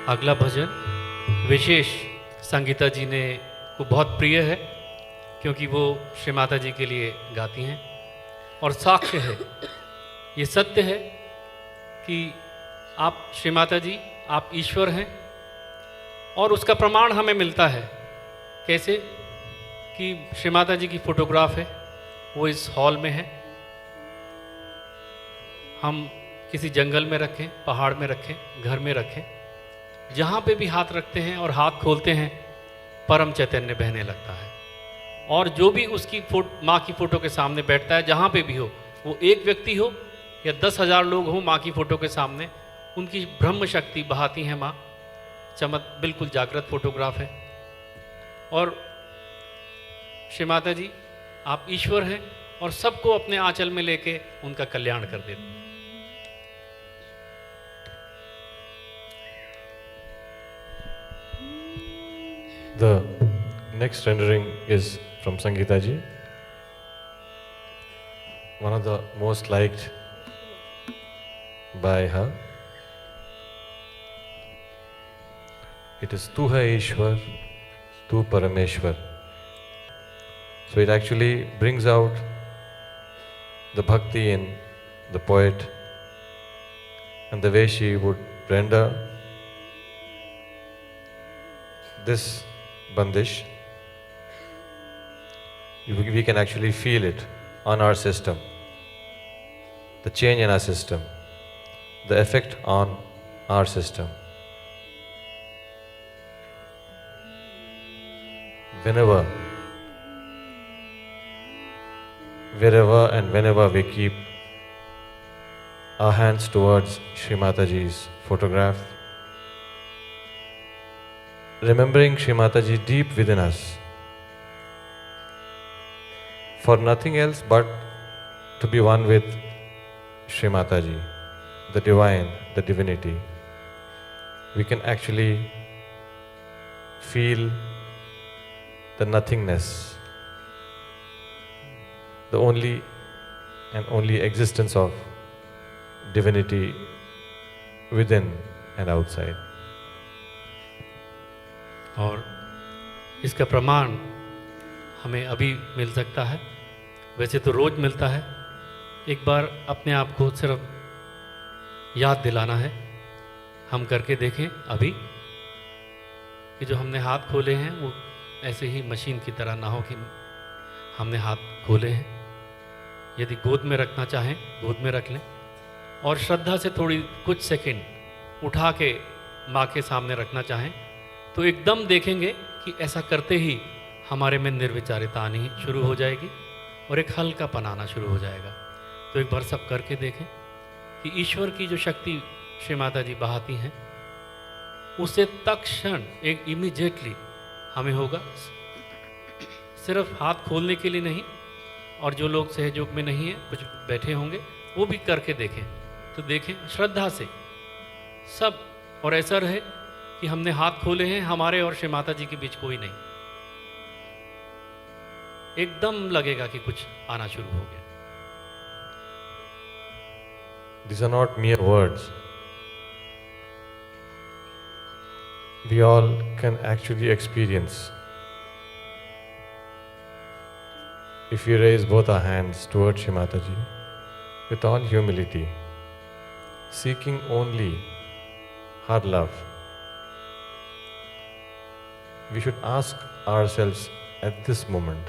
अगला भजन विशेष संगीता जी ने को बहुत प्रिय है, क्योंकि वो श्री माता जी के लिए गाती हैं और साक्ष्य है, ये सत्य है कि आप श्री माता जी, आप ईश्वर हैं। और उसका प्रमाण हमें मिलता है कैसे कि श्री माता जी की फोटोग्राफ है, वो इस हॉल में है। हम किसी जंगल में रखें, पहाड़ में रखें, घर में रखें, जहाँ पे भी हाथ रखते हैं और हाथ खोलते हैं, परम चैतन्य बहने लगता है। और जो भी उसकी माँ की फ़ोटो के सामने बैठता है, जहाँ पे भी हो, वो एक व्यक्ति हो या 10,000 लोग हों, माँ की फ़ोटो के सामने उनकी ब्रह्म शक्ति बहाती हैं माँ। बिल्कुल जागृत फोटोग्राफ है। और श्री माता जी, आप ईश्वर हैं और सबको अपने आंचल में लेके उनका कल्याण कर देते हैं। The next rendering is from Sangeeta ji, one of the most liked by her. It is Tu hai Ishwar, Tu Parameshwar. So it actually brings out the bhakti in the poet and the way she would render this bandish. We can actually feel it on our system, the change in our system, the effect on our system. Wherever and whenever we keep our hands towards Shri Mataji's photograph, remembering Shri Mataji deep within us, for nothing else but to be one with Shri Mataji, the divine, the divinity, we can actually feel the nothingness, the only and only existence of divinity within and outside. और इसका प्रमाण हमें अभी मिल सकता है, वैसे तो रोज़ मिलता है। एक बार अपने आप को सिर्फ याद दिलाना है, हम करके देखें अभी कि जो हमने हाथ खोले हैं वो ऐसे ही मशीन की तरह ना हो कि हमने हाथ खोले हैं। यदि गोद में रखना चाहें, गोद में रख लें और श्रद्धा से थोड़ी कुछ सेकंड उठा के माँ के सामने रखना चाहें तो एकदम देखेंगे कि ऐसा करते ही हमारे में निर्विचारिता आनी शुरू हो जाएगी और एक हल्कापन आना शुरू हो जाएगा। तो एक बार सब करके देखें कि ईश्वर की जो शक्ति श्री माता जी बहाती हैं, उसे तत्क्षण एक इमीडिएटली हमें होगा। सिर्फ हाथ खोलने के लिए नहीं, और जो लोग सहयोग में नहीं है, कुछ बैठे होंगे, वो भी करके देखें। तो देखें श्रद्धा से सब, और ऐसा रहे कि हमने हाथ खोले हैं, हमारे और श्री माता जी के बीच कोई नहीं। एकदम लगेगा कि कुछ आना शुरू हो गया। These are not mere words. We all can actually experience. If we raise both our hands towards Shri Mataji with all humility, seeking only her love, we should ask ourselves at this moment,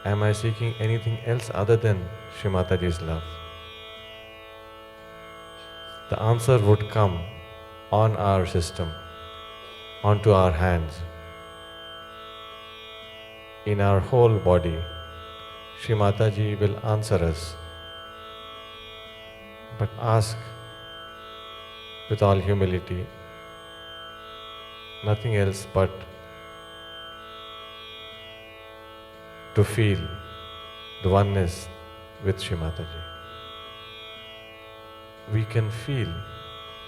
am I seeking anything else other than Shri Mataji's love? The answer would come on our system, onto our hands, in our whole body. Shri Mataji will answer us. But ask with all humility, nothing else but to feel the oneness with Shri Mataji. We can feel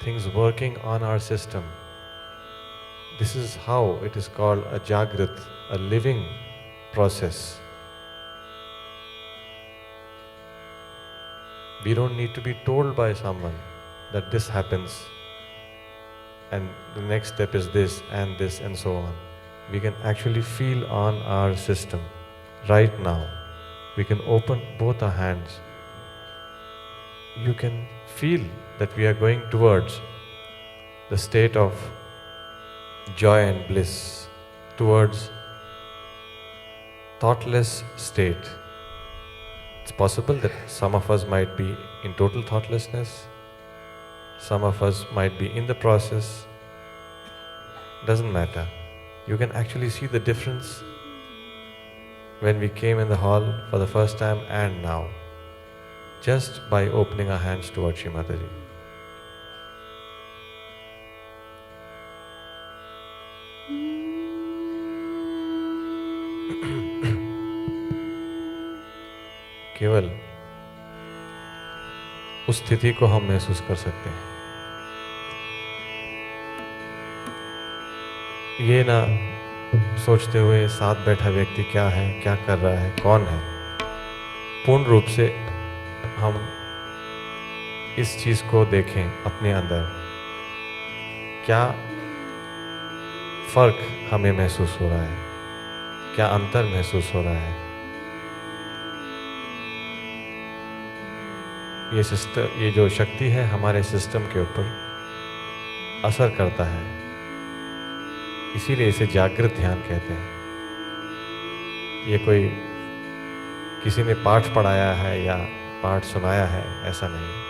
things working on our system. This is how it is called a Jagrat, a living process. We don't need to be told by someone that this happens. and the next step is this and so on. We can actually feel on our system right now. We can open both our hands. You can feel that we are going towards the state of joy and bliss, towards thoughtless state. It's possible that some of us might be in total thoughtlessness, some of us might be in the process. Doesn't matter. You can actually see the difference when we came in the hall for the first time and now, just by opening our hands towards Shri Mataji. केवल उस स्थिति को हम महसूस कर सकते हैं। ये ना सोचते हुए साथ बैठा व्यक्ति क्या है, क्या कर रहा है, कौन है। पूर्ण रूप से हम इस चीज को देखें अपने अंदर, क्या फर्क हमें महसूस हो रहा है, क्या अंतर महसूस हो रहा है। ये जो शक्ति है हमारे सिस्टम के ऊपर असर करता है, इसीलिए इसे जागृत ध्यान कहते हैं। ये कोई किसी ने पाठ पढ़ाया है या पाठ सुनाया है, ऐसा नहीं।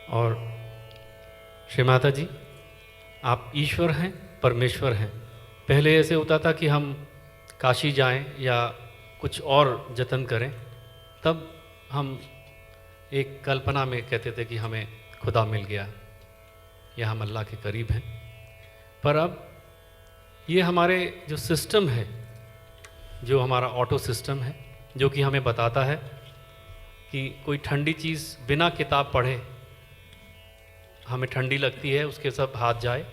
और श्री माता जी, आप ईश्वर हैं, परमेश्वर हैं। पहले ऐसे होता था कि हम काशी जाएं या कुछ और जतन करें, तब हम एक कल्पना में कहते थे कि हमें खुदा मिल गया या हम अल्लाह के करीब हैं। पर अब ये हमारे जो सिस्टम है, जो हमारा ऑटो सिस्टम है, जो कि हमें बताता है कि कोई ठंडी चीज़ बिना किताब पढ़े हमें ठंडी लगती है उसके सब हाथ जाए,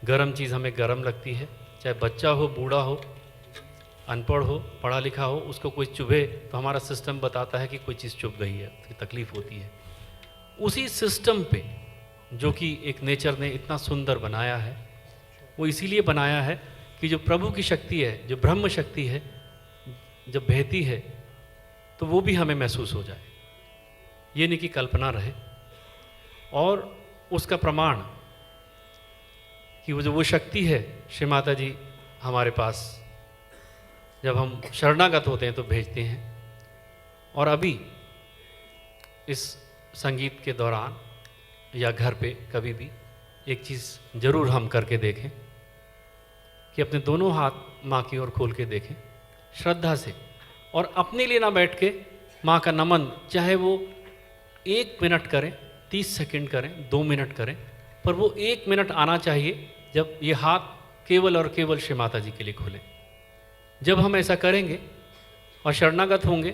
गर्म चीज़ हमें गर्म लगती है, चाहे बच्चा हो, बूढ़ा हो, अनपढ़ हो, पढ़ा लिखा हो, उसको कोई चुभे तो हमारा सिस्टम बताता है कि कोई चीज़ चुभ गई है, उसकी तकलीफ़ होती है। उसी सिस्टम पे जो कि एक नेचर ने इतना सुंदर बनाया है, वो इसीलिए बनाया है कि जो प्रभु की शक्ति है, जो ब्रह्म शक्ति है, जब बहती है तो वो भी हमें महसूस हो जाए, ये नहीं कि कल्पना रहे। और उसका प्रमाण कि वो जो वो शक्ति है, श्री माता जी हमारे पास जब हम शरणागत होते हैं तो भेजते हैं। और अभी इस संगीत के दौरान या घर पे कभी भी एक चीज़ ज़रूर हम करके देखें कि अपने दोनों हाथ माँ की ओर खोल के देखें श्रद्धा से, और अपने लिए ना बैठ के माँ का नमन, चाहे वो 1 मिनट करें, 30 सेकंड करें, 2 मिनट करें, पर वो 1 मिनट आना चाहिए जब ये हाथ केवल और केवल श्री माता जी के लिए खुलें। जब हम ऐसा करेंगे और शरणागत होंगे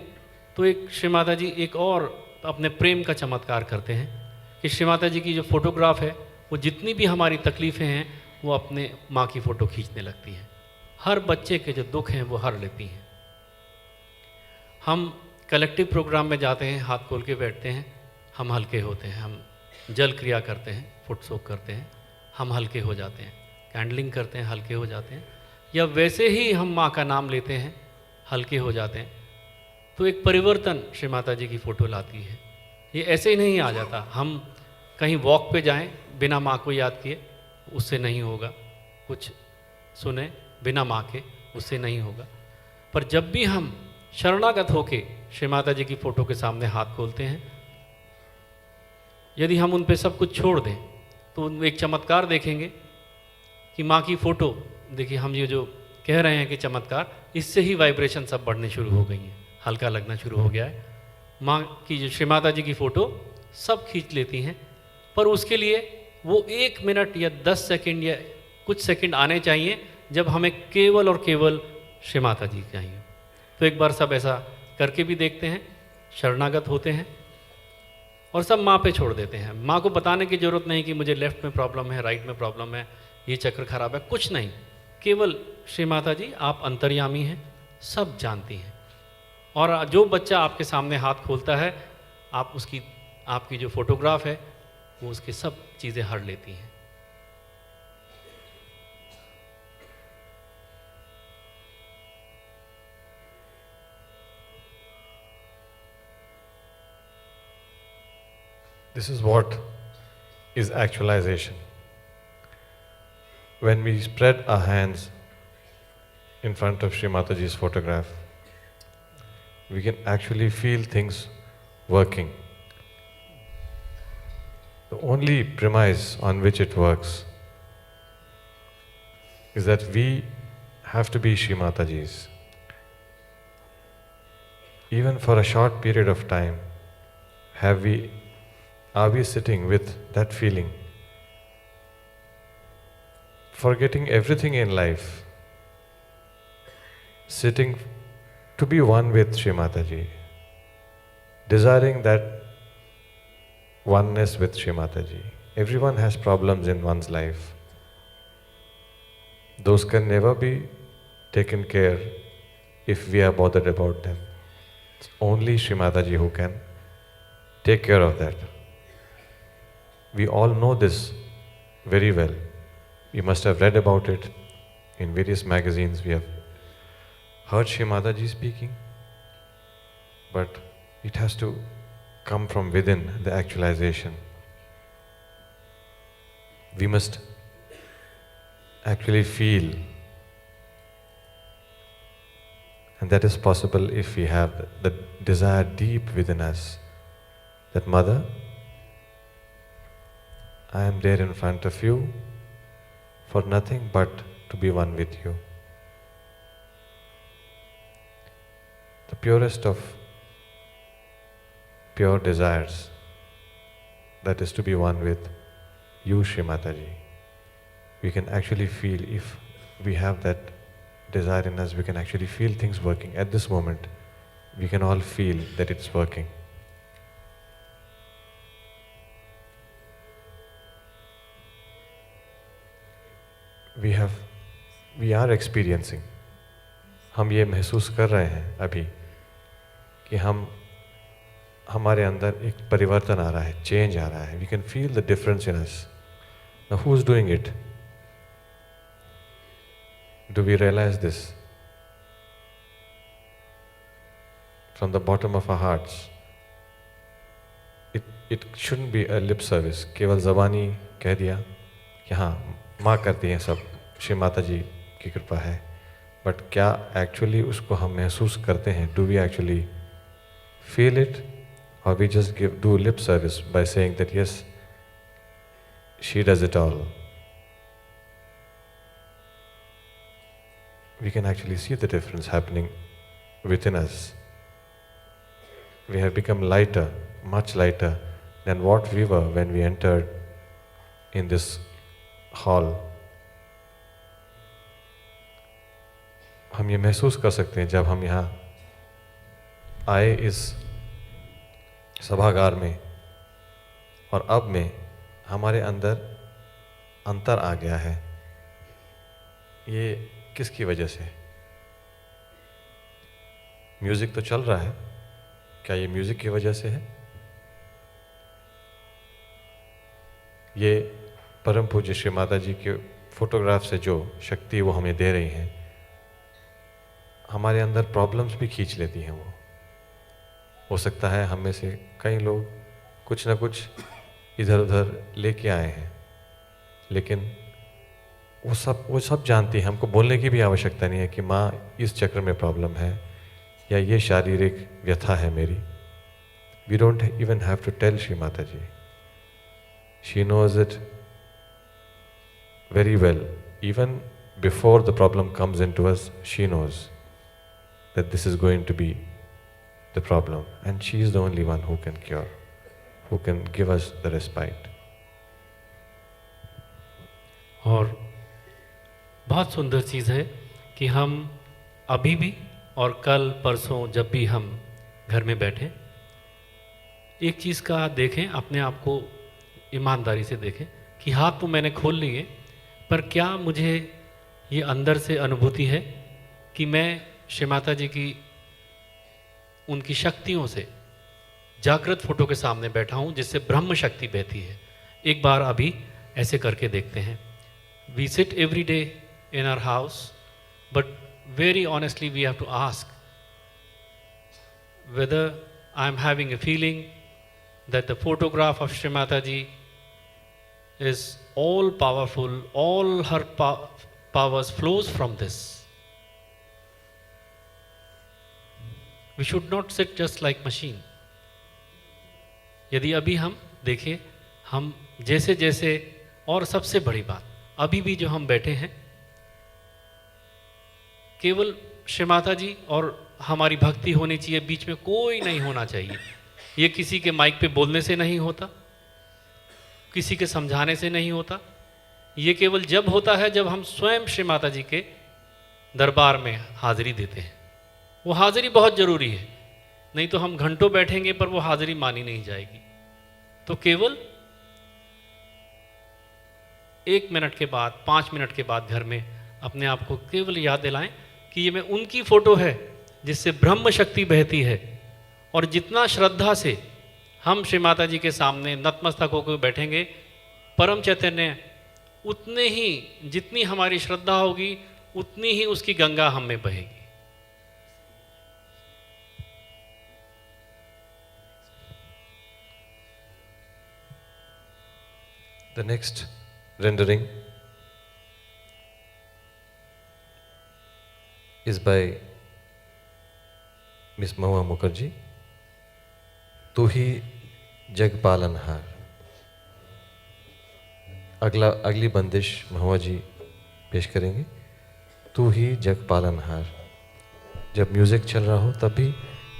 तो एक श्री माता जी एक और अपने प्रेम का चमत्कार करते हैं कि श्री माता जी की जो फोटोग्राफ है, वो जितनी भी हमारी तकलीफ़ें हैं वो अपने माँ की फ़ोटो खींचने लगती हैं। हर बच्चे के जो दुख हैं वो हर लेती हैं। हम कलेक्टिव प्रोग्राम में जाते हैं, हाथ खोल के बैठते हैं, हम हल्के होते हैं, हम जल क्रिया करते हैं, फुट सोक करते हैं, हम हल्के हो जाते हैं, कैंडलिंग करते हैं, हल्के हो जाते हैं, या वैसे ही हम माँ का नाम लेते हैं, हल्के हो जाते हैं। तो एक परिवर्तन श्री माता जी की फ़ोटो लाती है। ये ऐसे ही नहीं आ जाता। हम कहीं वॉक पे जाएं बिना माँ को याद किए, उससे नहीं होगा। कुछ सुने बिना माँ के, उससे नहीं होगा। पर जब भी हम शरणागत होके श्री माता जी की फ़ोटो के सामने हाथ खोलते हैं, यदि हम उन पे सब कुछ छोड़ दें तो एक चमत्कार देखेंगे कि माँ की फ़ोटो, देखिए हम ये जो कह रहे हैं कि चमत्कार, इससे ही वाइब्रेशन सब बढ़ने शुरू हो गई हैं, हल्का लगना शुरू हो गया है। माँ की जो श्री माता जी की फ़ोटो सब खींच लेती हैं, पर उसके लिए वो 1 मिनट या 10 सेकंड या कुछ सेकंड आने चाहिए जब हमें केवल और केवल श्री माता जी चाहिए। तो एक बार सब ऐसा करके भी देखते हैं, शरणागत होते हैं और सब माँ पे छोड़ देते हैं। माँ को बताने की ज़रूरत नहीं कि मुझे लेफ़्ट में प्रॉब्लम है, राइट में प्रॉब्लम है, ये चक्र खराब है, कुछ नहीं। केवल श्री माता जी आप अंतर्यामी हैं, सब जानती हैं। और जो बच्चा आपके सामने हाथ खोलता है, आप उसकी, आपकी जो फोटोग्राफ है वो उसकी सब चीज़ें हर लेती हैं। This is what is actualization. When we spread our hands in front of Sri Mataji's photograph, we can actually feel things working. The only premise on which it works is that we have to be Sri Mataji's. Even for a short period of time, are we sitting with that feeling, forgetting everything in life, sitting to be one with Sri Mataji, desiring that oneness with Sri Mataji. Everyone has problems in one's life. Those can never be taken care if we are bothered about them. It's only Sri Mataji who can take care of that. We all know this very well. We must have read about it in various magazines. We have heard Sri Mataji speaking, but it has to come from within, the actualization. We must actually feel, and that is possible if we have the desire deep within us that Mother, I am there in front of you for nothing but to be one with you. The purest of pure desires, that is to be one with you, Sri Mataji. We can actually feel, if we have that desire in us, we can actually feel things working. At this moment, we can all feel that it's working. We are experiencing, हम ये महसूस कर रहे हैं अभी कि हमारे अंदर एक परिवर्तन आ रहा है, चेंज आ रहा है. We can feel the difference in us. Now who is doing it? Do we realise this from the bottom of our hearts? It shouldn't be a lip service. केवल ज़बानी कह दिया कि हाँ माँ करती हैं सब, श्री माता जी की कृपा है, बट क्या एक्चुअली उसको हम महसूस करते हैं? Do we actually feel it, और we just do lip service by saying that yes she does it all? We can actually see the difference happening within us. We have become lighter, much lighter than what we were when we entered in this hall. हम ये महसूस कर सकते हैं जब हम यहाँ आए इस सभागार में, और अब में हमारे अंदर अंतर आ गया है. ये किसकी वजह से? म्यूजिक तो चल रहा है, क्या ये म्यूजिक की वजह से है? ये परम पूज्य श्री माता जी के फोटोग्राफ से जो शक्ति वो हमें दे रही हैं, हमारे अंदर प्रॉब्लम्स भी खींच लेती हैं. वो हो सकता है हम में से कई लोग कुछ ना कुछ इधर उधर लेके आए हैं, लेकिन वो सब जानती है. हमको बोलने की भी आवश्यकता नहीं है कि माँ इस चक्र में प्रॉब्लम है या ये शारीरिक व्यथा है मेरी. We don't even have to tell Shri Mata ji. She knows it very well. Even before the problem comes into us, she knows that this is going to be the problem, and she is the only one who can cure, who can give us the respite. और बहुत सुंदर चीज़ है कि हम अभी भी और कल परसों जब भी हम घर में बैठे, एक चीज़ का देखें, अपने आप को ईमानदारी से देखें कि हाथ तो मैंने खोल लिए, पर क्या मुझे ये अंदर से अनुभूति है कि मैं श्री माता जी की उनकी शक्तियों से जागृत फोटो के सामने बैठा हूँ जिससे ब्रह्म शक्ति बहती है. एक बार अभी ऐसे करके देखते हैं. We sit every day in our house, but very honestly we have to ask whether I am having a feeling that the photograph of Shri Mataji is all powerful, all her powers flows from this. We should not sit just like machine. यदि अभी हम देखें, हम जैसे जैसे, और सबसे बड़ी बात, अभी भी जो हम बैठे हैं, केवल श्री माता जी और हमारी भक्ति होनी चाहिए, बीच में कोई नहीं होना चाहिए. ये किसी के माइक पे बोलने से नहीं होता, किसी के समझाने से नहीं होता. ये केवल जब होता है जब हम स्वयं श्री माता जी के दरबार में हाजिरी देते हैं. वो हाजिरी बहुत ज़रूरी है, नहीं तो हम घंटों बैठेंगे पर वो हाजिरी मानी नहीं जाएगी. तो केवल 1 मिनट के बाद, 5 मिनट के बाद घर में अपने आप को केवल याद दिलाएं कि ये मैं उनकी फ़ोटो है जिससे ब्रह्म शक्ति बहती है. और जितना श्रद्धा से हम श्री माता जी के सामने नतमस्तक होकर बैठेंगे, परम चैतन्य उतने ही, जितनी हमारी श्रद्धा होगी उतनी ही उसकी गंगा हम में बहेगी. The next rendering is by Miss Mahua Mukherjee. तू ही जग पालनहार. अगली बंदिश महुआ जी पेश करेंगे. तू ही जग पालनहार. जब म्यूजिक चल रहा हो तब भी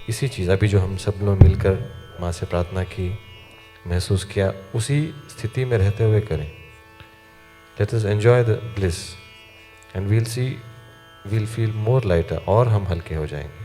इसी चीज़, अभी जो हम सब लोग मिलकर माँ से प्रार्थना की, महसूस किया, उसी स्थिति में रहते हुए करें. Let us enjoy the bliss and we'll feel more lighter, और हम हल्के हो जाएंगे.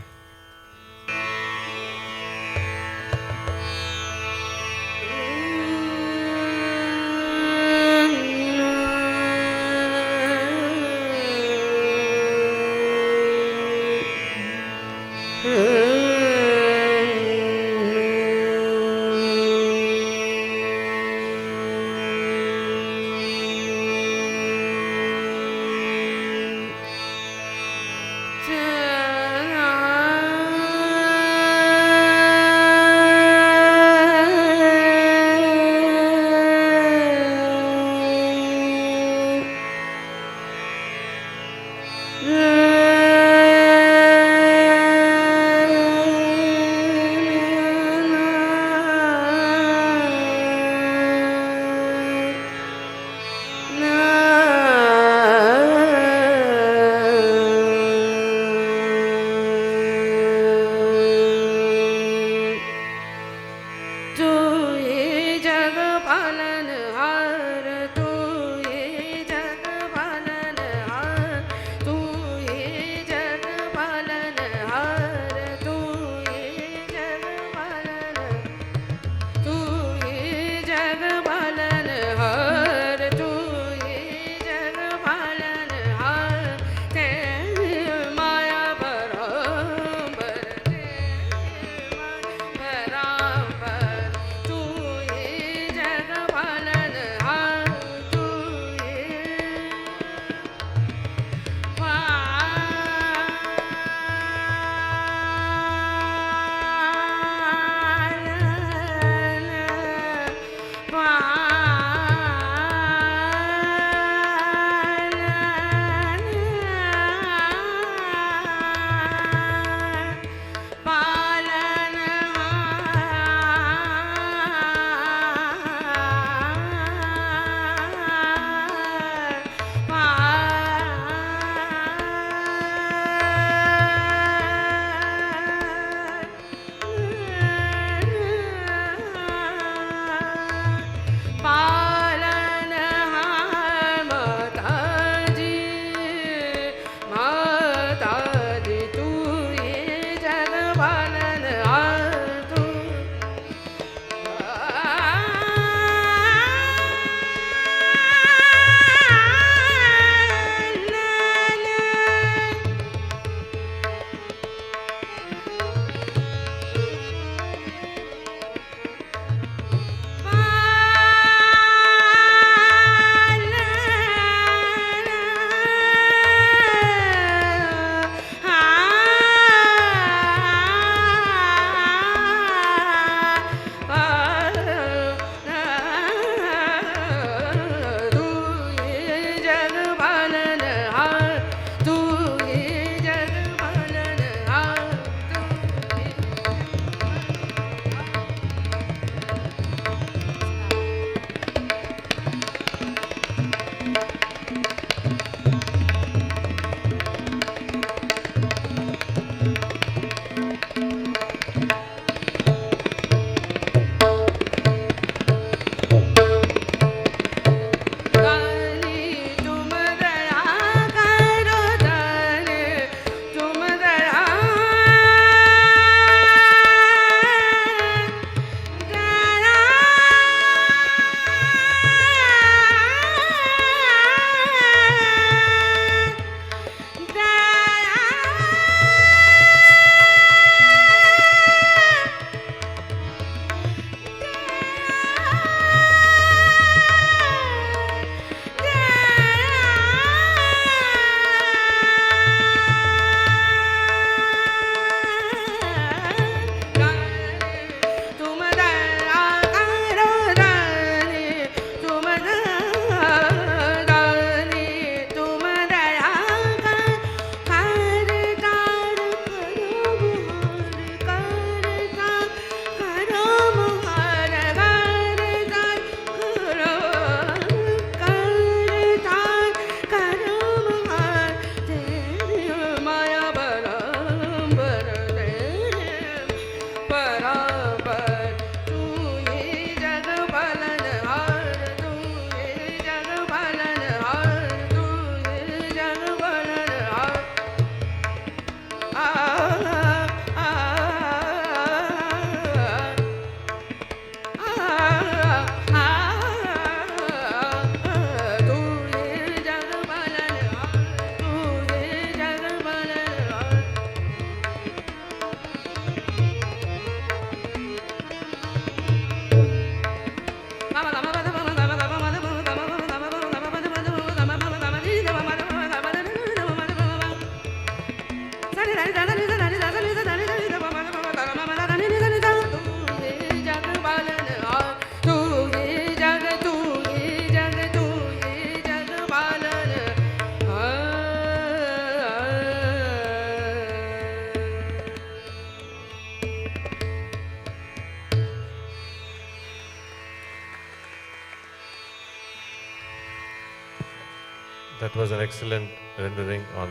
That was an excellent rendering on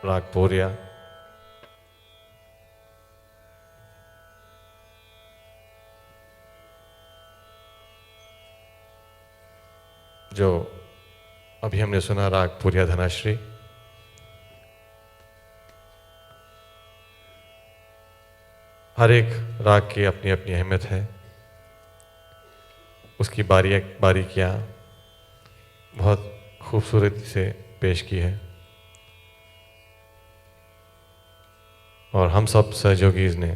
Rag Porya. जो अभी हमने सुना राग पूर्या धनाश्री, हर एक राग की अपनी अपनी अहमियत है, उसकी बारीकियाँ बहुत खूबसूरती से पेश की है और हम सब सहयोगीज ने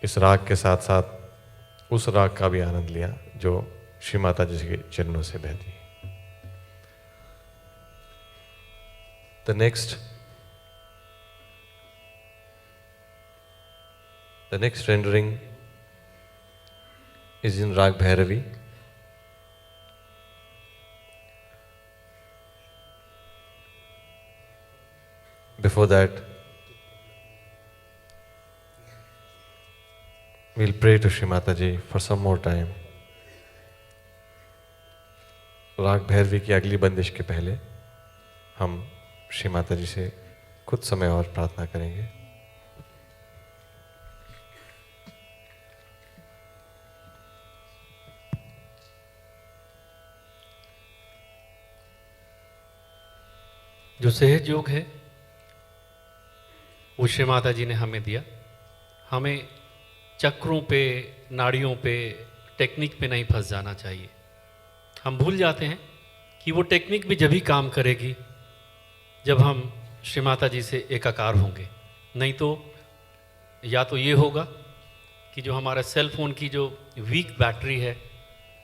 इस राग के साथ साथ उस राग का भी आनंद लिया जो श्री माता जी के चरणों से बहती है। The next rendering is in Rag Bhairavi. Before that, we'll pray to Shri Mataji for some more time. राग भैरवी की अगली बंदिश के पहले हम श्री माता जी से कुछ समय और प्रार्थना करेंगे। जो सहज योग है वो श्री माता जी ने हमें दिया। हमें चक्रों पे, नाड़ियों पे, टेक्निक पे नहीं फंस जाना चाहिए। हम भूल जाते हैं कि वो टेक्निक भी जब ही काम करेगी जब हम श्री माता जी से एकाकार होंगे। नहीं तो या तो ये होगा कि जो हमारा सेल फोन की जो वीक बैटरी है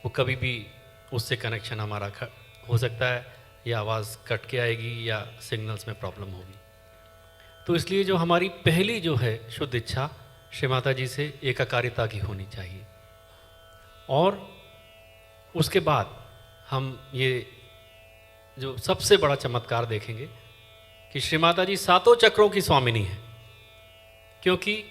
वो कभी भी उससे कनेक्शन हमारा हो सकता है, या आवाज़ कट के आएगी या सिग्नल्स में प्रॉब्लम होगी। तो इसलिए जो हमारी पहली जो है शुद्ध इच्छा श्री माता जी से एकाकारिता की होनी चाहिए। और उसके बाद हम ये जो सबसे बड़ा चमत्कार देखेंगे कि श्री माता जी सातों चक्रों की स्वामिनी है। क्योंकि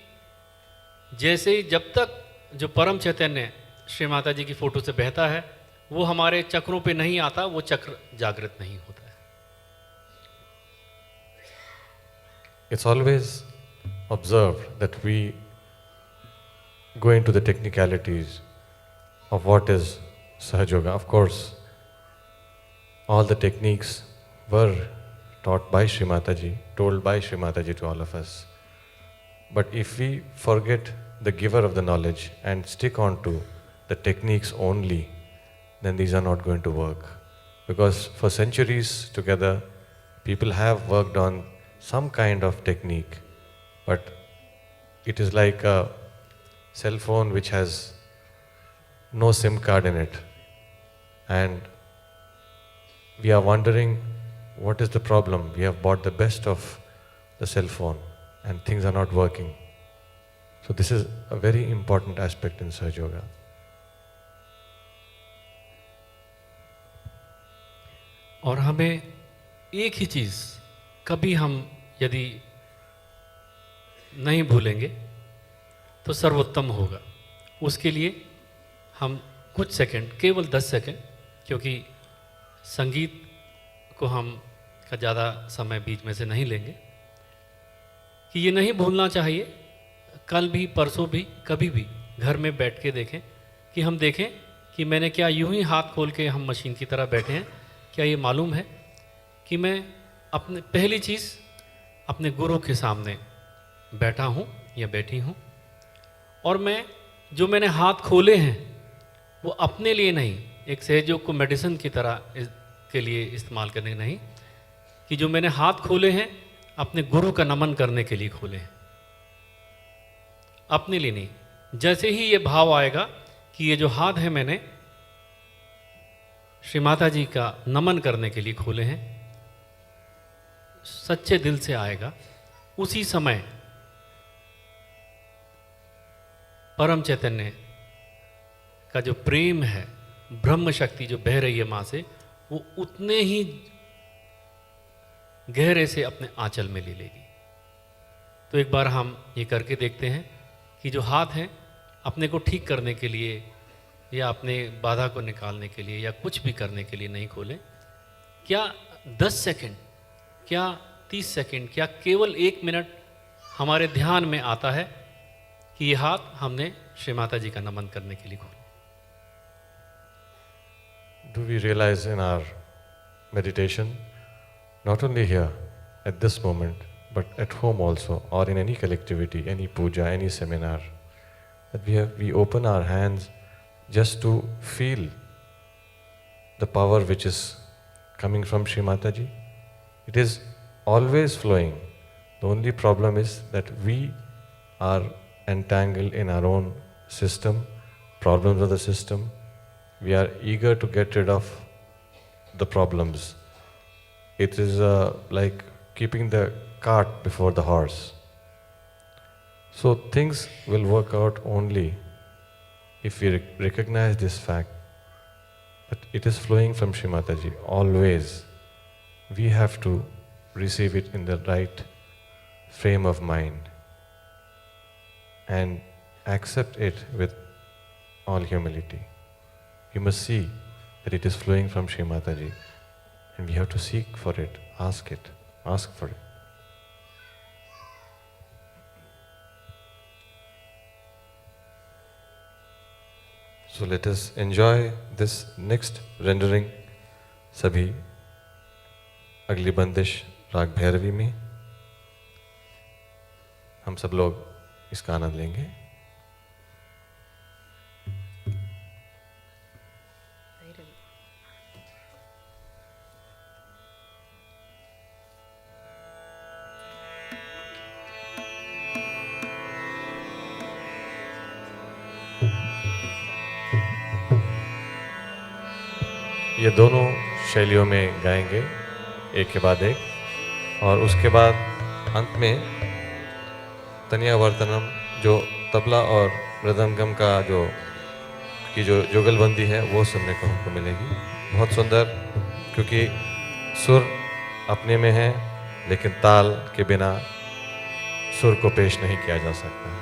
जैसे ही जब तक जो परम चैतन्य श्री माता जी की फोटो से बहता है वो हमारे चक्रों पे नहीं आता, वो चक्र जागृत नहीं होता है। It's always observed that we go into the technicalities of what is Sahaja Yoga. Of course, all the techniques were taught by Shri Mataji, told by Shri Mataji to all of us. But if we forget the giver of the knowledge and stick on to the techniques only, then these are not going to work. Because for centuries together, people have worked on some kind of technique, but it is like a cell phone which has no SIM card in it. And we are wondering what is the problem. We have bought the best of the cell phone and things are not working. So this is a very important aspect in Sahaja Yoga. और हमें एक ही चीज़ कभी हम यदि नहीं भूलेंगे तो सर्वोत्तम होगा। उसके लिए हम कुछ सेकंड, केवल 10 सेकंड, क्योंकि संगीत को हम का ज़्यादा समय बीच में से नहीं लेंगे, कि ये नहीं भूलना चाहिए कल भी, परसों भी, कभी भी घर में बैठ के देखें कि हम देखें कि मैंने क्या यूं ही हाथ खोल के हम मशीन की तरह बैठे हैं। क्या ये मालूम है कि मैं अपने पहली चीज़ अपने गुरु के सामने बैठा हूँ या बैठी हूँ, और मैं जो मैंने हाथ खोले हैं वो अपने लिए नहीं, एक सहयोग को मेडिसिन की तरह के लिए इस्तेमाल करने नहीं, कि जो मैंने हाथ खोले हैं अपने गुरु का नमन करने के लिए खोले हैं, अपने लिए नहीं। जैसे ही ये भाव आएगा कि ये जो हाथ है मैंने श्री माता जी का नमन करने के लिए खोले हैं, सच्चे दिल से आएगा, उसी समय परम चैतन्य का जो प्रेम है, ब्रह्म शक्ति जो बह रही है माँ से, वो उतने ही गहरे से अपने आंचल में ले लेगी। तो एक बार हम ये करके देखते हैं कि जो हाथ हैं अपने को ठीक करने के लिए या अपने बाधा को निकालने के लिए या कुछ भी करने के लिए नहीं खोलें। क्या 10 सेकंड, क्या 30 सेकंड, क्या केवल 1 मिनट हमारे ध्यान में आता है कि ये हाथ हमने श्री माता जी का नमन करने के लिए खोला। Do we realize in our meditation, not only here at this moment, but at home also, or in any collectivity, any puja, any seminar, that we open our hands just to feel the power which is coming from Shri Mataji? It is always flowing. The only problem is that we are entangled in our own system, problems of the system. We are eager to get rid of the problems. It is like keeping the cart before the horse. So things will work out only if we recognize this fact that it is flowing from Shri Mataji always. We have to receive it in the right frame of mind and accept it with all humility. We must see that it is flowing from Shri Mataji, and we have to seek for it, ask for it. So let us enjoy this next rendering, Sabhi अगली बंदिश राग भैरवी में हम सब लोग इसका आनंद लेंगे। ये दोनों शैलियों में गाएंगे एक के बाद एक, और उसके बाद अंत में तनियावर्तनम जो तबला और मृदंगम का जो जुगलबंदी है वो सुनने को हमको मिलेगी। बहुत सुंदर, क्योंकि सुर अपने में है लेकिन ताल के बिना सुर को पेश नहीं किया जा सकता।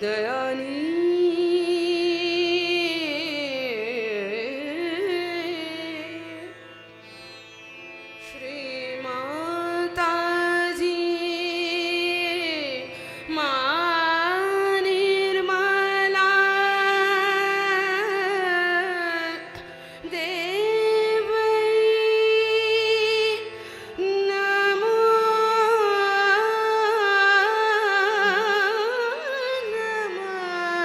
दयानी श्री माता जी मां निर्मला देवई नमो नमः।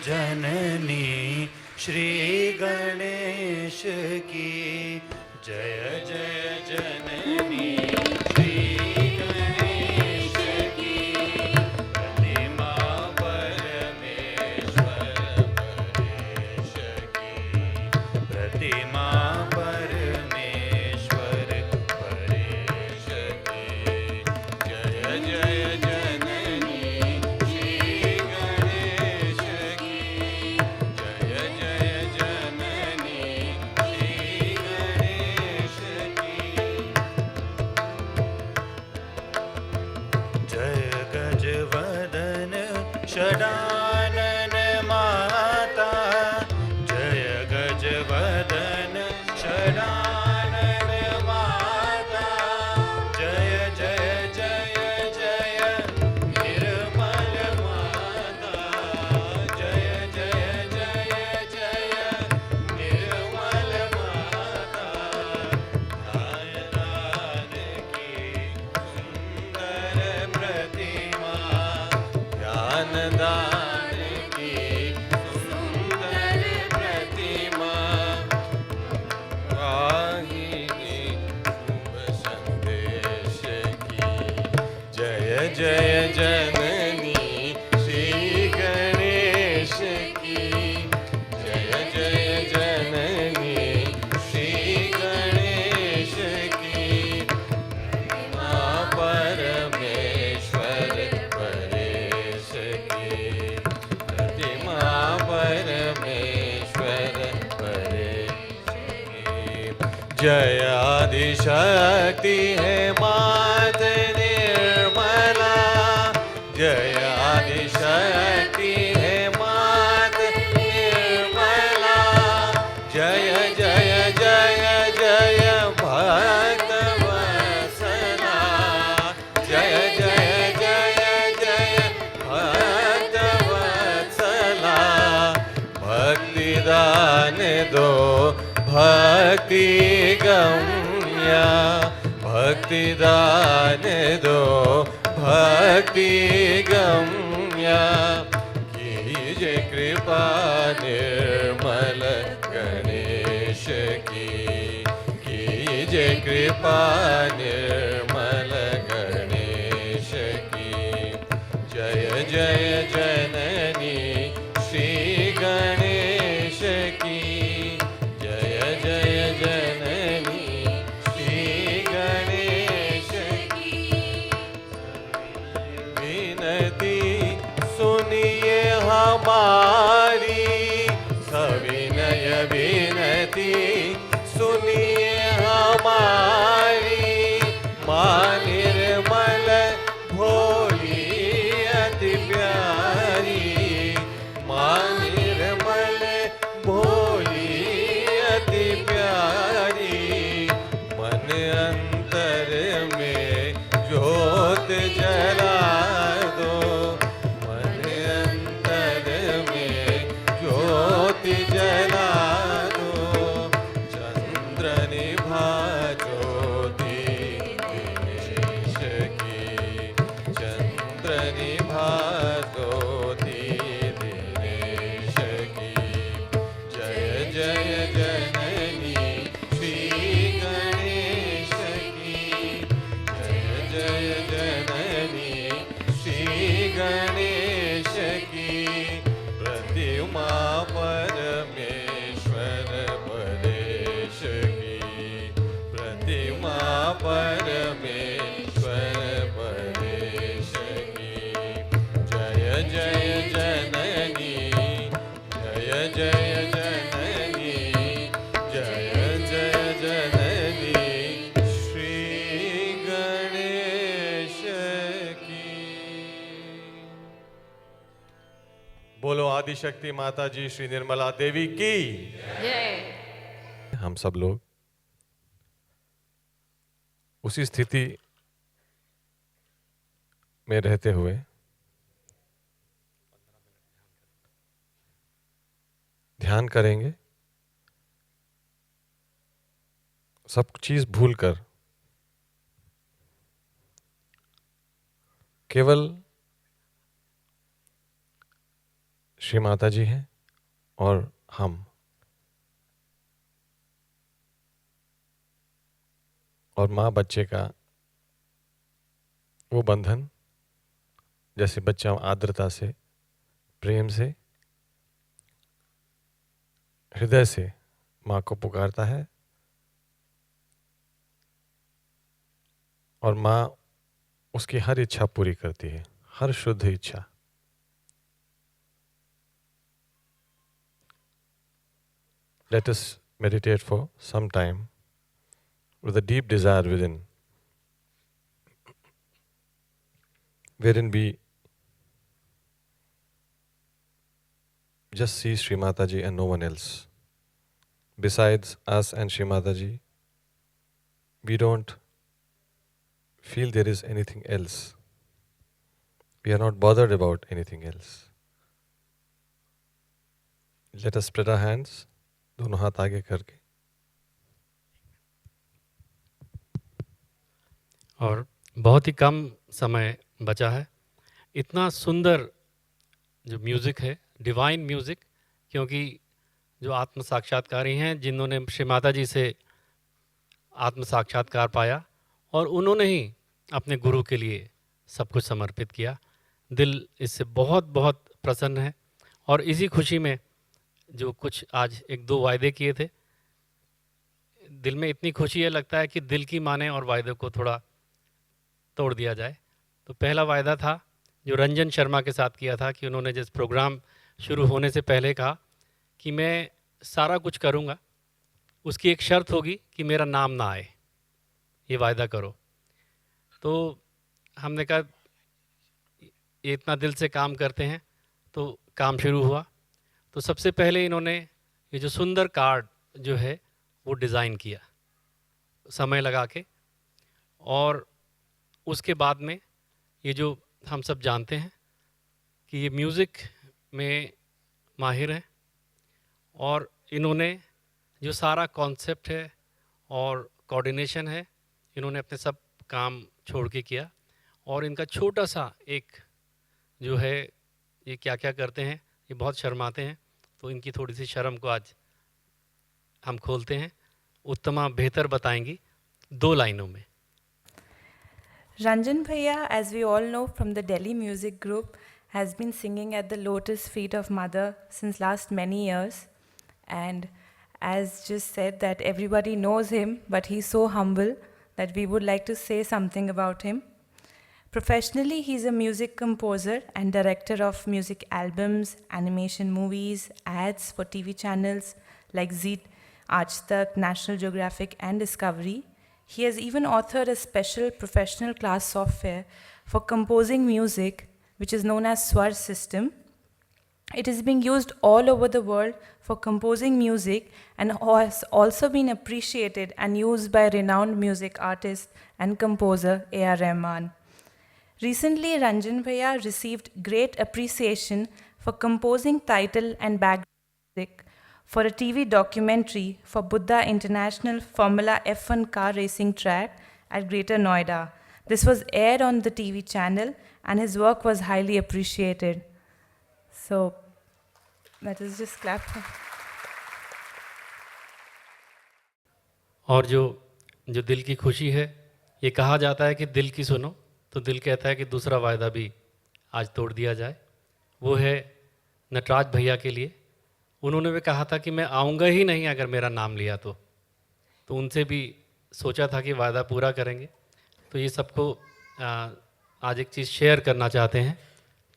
जननी श्री गणेश की जय जय जननी श्री गणेश की प्रतिमा परमेश्वर परेश की प्रतिमा परमेश्वर परेश की जय जय जननी श्री गणेश की जय जय जननी श्री गणेश की जय आदिशक्ति है मात निर्मला, जय आदिशक्ति है मात निर्मला, जय जय जय जय भक्त वत्सला, जय जय जय जय भक्त वत्सला, भक्ति दान दो भक्ति गम्या, भक्ति दान दो भक्ति गम्या, कीजिए कृपा निर्मल गणेश की, कीजिए कृपा निर्मल गणेश की, जय जय जननी श्री गणेश की, जय जय जननी श्री गणेश की, विनती सुनिए हमारी, सविनय विनती सुनिए हमारी, माँ निर्मल भोली अति प्यारी, माँ निर्मल भोली अति प्यारी, मन अंतर में ज्योत जला दो, मन अंतर में ज्योत जला दो, चंद्र निभा ज्योति दिनेश की, चंद्र निभा ज्योति दिनेश की, जय जय जननी श्री गणेश की, जय जय जननी श्री गणेश की, प्रतिमा परमेश्वर परेश की, प्रतिमा परमेश्वर परेश की, जय जय जननी, जय जय जननी, जय जय जननी श्री गणेश की। बोलो आदिशक्ति माता जी श्री निर्मला देवी की। हम सब लोग उसी स्थिति में रहते हुए ध्यान करेंगे, सब चीज भूलकर केवल श्री माता जी हैं और हम, और माँ बच्चे का वो बंधन, जैसे बच्चा आर्द्रता से प्रेम से हृदय से माँ को पुकारता है और माँ उसकी हर इच्छा पूरी करती है, हर शुद्ध इच्छा। Let us meditate for some time with a deep desire within, wherein we just see Sri Mataji and no one else. Besides us and Sri Mataji, we don't feel there is anything else. We are not bothered about anything else. Let us spread our hands, दोनों हाथ आगे करके, और बहुत ही कम समय बचा है। इतना सुंदर जो म्यूज़िक है, डिवाइन म्यूज़िक, क्योंकि जो आत्म साक्षात्कारी हैं, जिन्होंने श्री माता जी से आत्म साक्षात्कार पाया और उन्होंने ही अपने गुरु के लिए सब कुछ समर्पित किया। दिल इससे बहुत बहुत प्रसन्न है और इसी खुशी में जो कुछ आज एक दो वायदे किए थे, दिल में इतनी खुशी है, लगता है कि दिल की माने और वायदे को थोड़ा तोड़ दिया जाए। तो पहला वायदा था जो रंजन शर्मा के साथ किया था कि उन्होंने जिस प्रोग्राम शुरू होने से पहले कहा कि मैं सारा कुछ करूँगा उसकी एक शर्त होगी कि मेरा नाम ना आए, ये वायदा करो। तो हमने कहा ये इतना दिल से काम करते हैं, तो काम शुरू हुआ। तो सबसे पहले इन्होंने ये जो सुंदर कार्ड जो है वो डिज़ाइन किया समय लगा के, और उसके बाद में ये जो हम सब जानते हैं कि ये म्यूज़िक में माहिर हैं, और इन्होंने जो सारा कॉन्सेप्ट है और कोऑर्डिनेशन है, इन्होंने अपने सब काम छोड़ के किया। और इनका छोटा सा एक जो है, ये क्या क्या करते हैं, ये बहुत शर्माते हैं, तो इनकी थोड़ी सी शर्म को आज हम खोलते हैं। उत्तमा बेहतर बताएंगी 2 लाइनों में। Ranjan Bhaiya, as we all know from the Delhi music group, has been singing at the lotus feet of Mother since last many years. And as just said that everybody knows him, but he's so humble that we would like to say something about him. Professionally, he's a music composer and director of music albums, animation movies, ads for TV channels like Zee, Aaj Tak, National Geographic, and Discovery. He has even authored a special professional class software for composing music, which is known as Swar System. It is being used all over the world for composing music and has also been appreciated and used by renowned music artist and composer A.R. Rahman. Recently, Ranjan Bhaiya received great appreciation for composing title and background music for a TV documentary for Buddha International Formula F1 car racing track at Greater Noida. This was aired on the TV channel and his work was highly appreciated. So, let us just clap for. और जो दिल की खुशी है, ये कहा जाता है कि दिल की सुनो, तो दिल कहता है कि दूसरा वायदा भी आज तोड़ दिया जाए। वो है नटराज भैया के लिए। उन्होंने भी कहा था कि मैं आऊँगा ही नहीं अगर मेरा नाम लिया तो उनसे भी सोचा था कि वायदा पूरा करेंगे। तो ये सबको आज एक चीज़ शेयर करना चाहते हैं।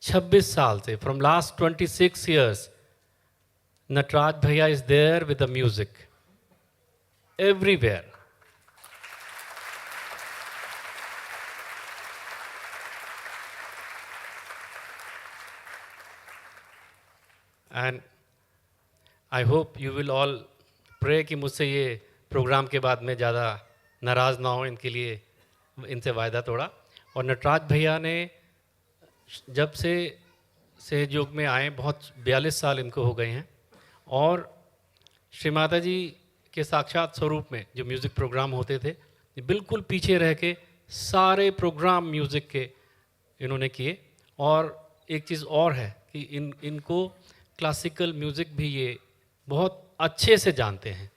26 साल से, फ्रॉम लास्ट 26 ईयर्स, नटराज भैया is there with the music everywhere. And I hope you will all pray कि मुझसे ये प्रोग्राम के बाद में ज़्यादा नाराज़ ना हो, इनके लिए इनसे वायदा तोड़ा। और नटराज भैया ने जब से सहयोग में आए, बहुत 42 साल इनको हो गए हैं, और श्री माता जी के साक्षात स्वरूप में जो म्यूज़िक प्रोग्राम होते थे, बिल्कुल पीछे रह के सारे प्रोग्राम म्यूज़िक के इन्होंने किए। और एक चीज़ और है कि इनको क्लासिकल म्यूज़िक भी ये बहुत अच्छे से जानते हैं।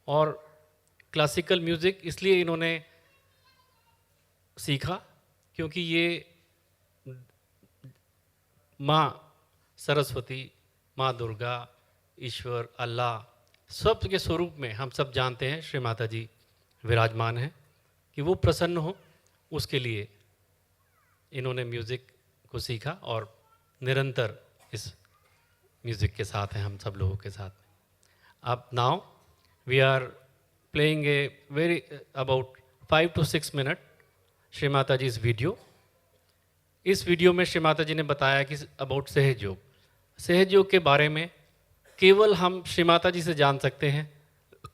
और क्लासिकल म्यूज़िक इसलिए इन्होंने सीखा क्योंकि ये माँ सरस्वती, माँ दुर्गा, ईश्वर, अल्लाह, सब के स्वरूप में हम सब जानते हैं श्री माता जी विराजमान हैं। कि वो प्रसन्न हो, उसके लिए इन्होंने म्यूज़िक को सीखा और निरंतर इस म्यूज़िक के साथ हैं हम सब लोगों के साथ। अब now we are playing a very about 5 to 6 minute Shri Mata ji इस वीडियो। इस वीडियो में श्री माता जी ने बताया कि अबाउट सहयोग, सहयोग के बारे में केवल हम श्री माता जी से जान सकते हैं।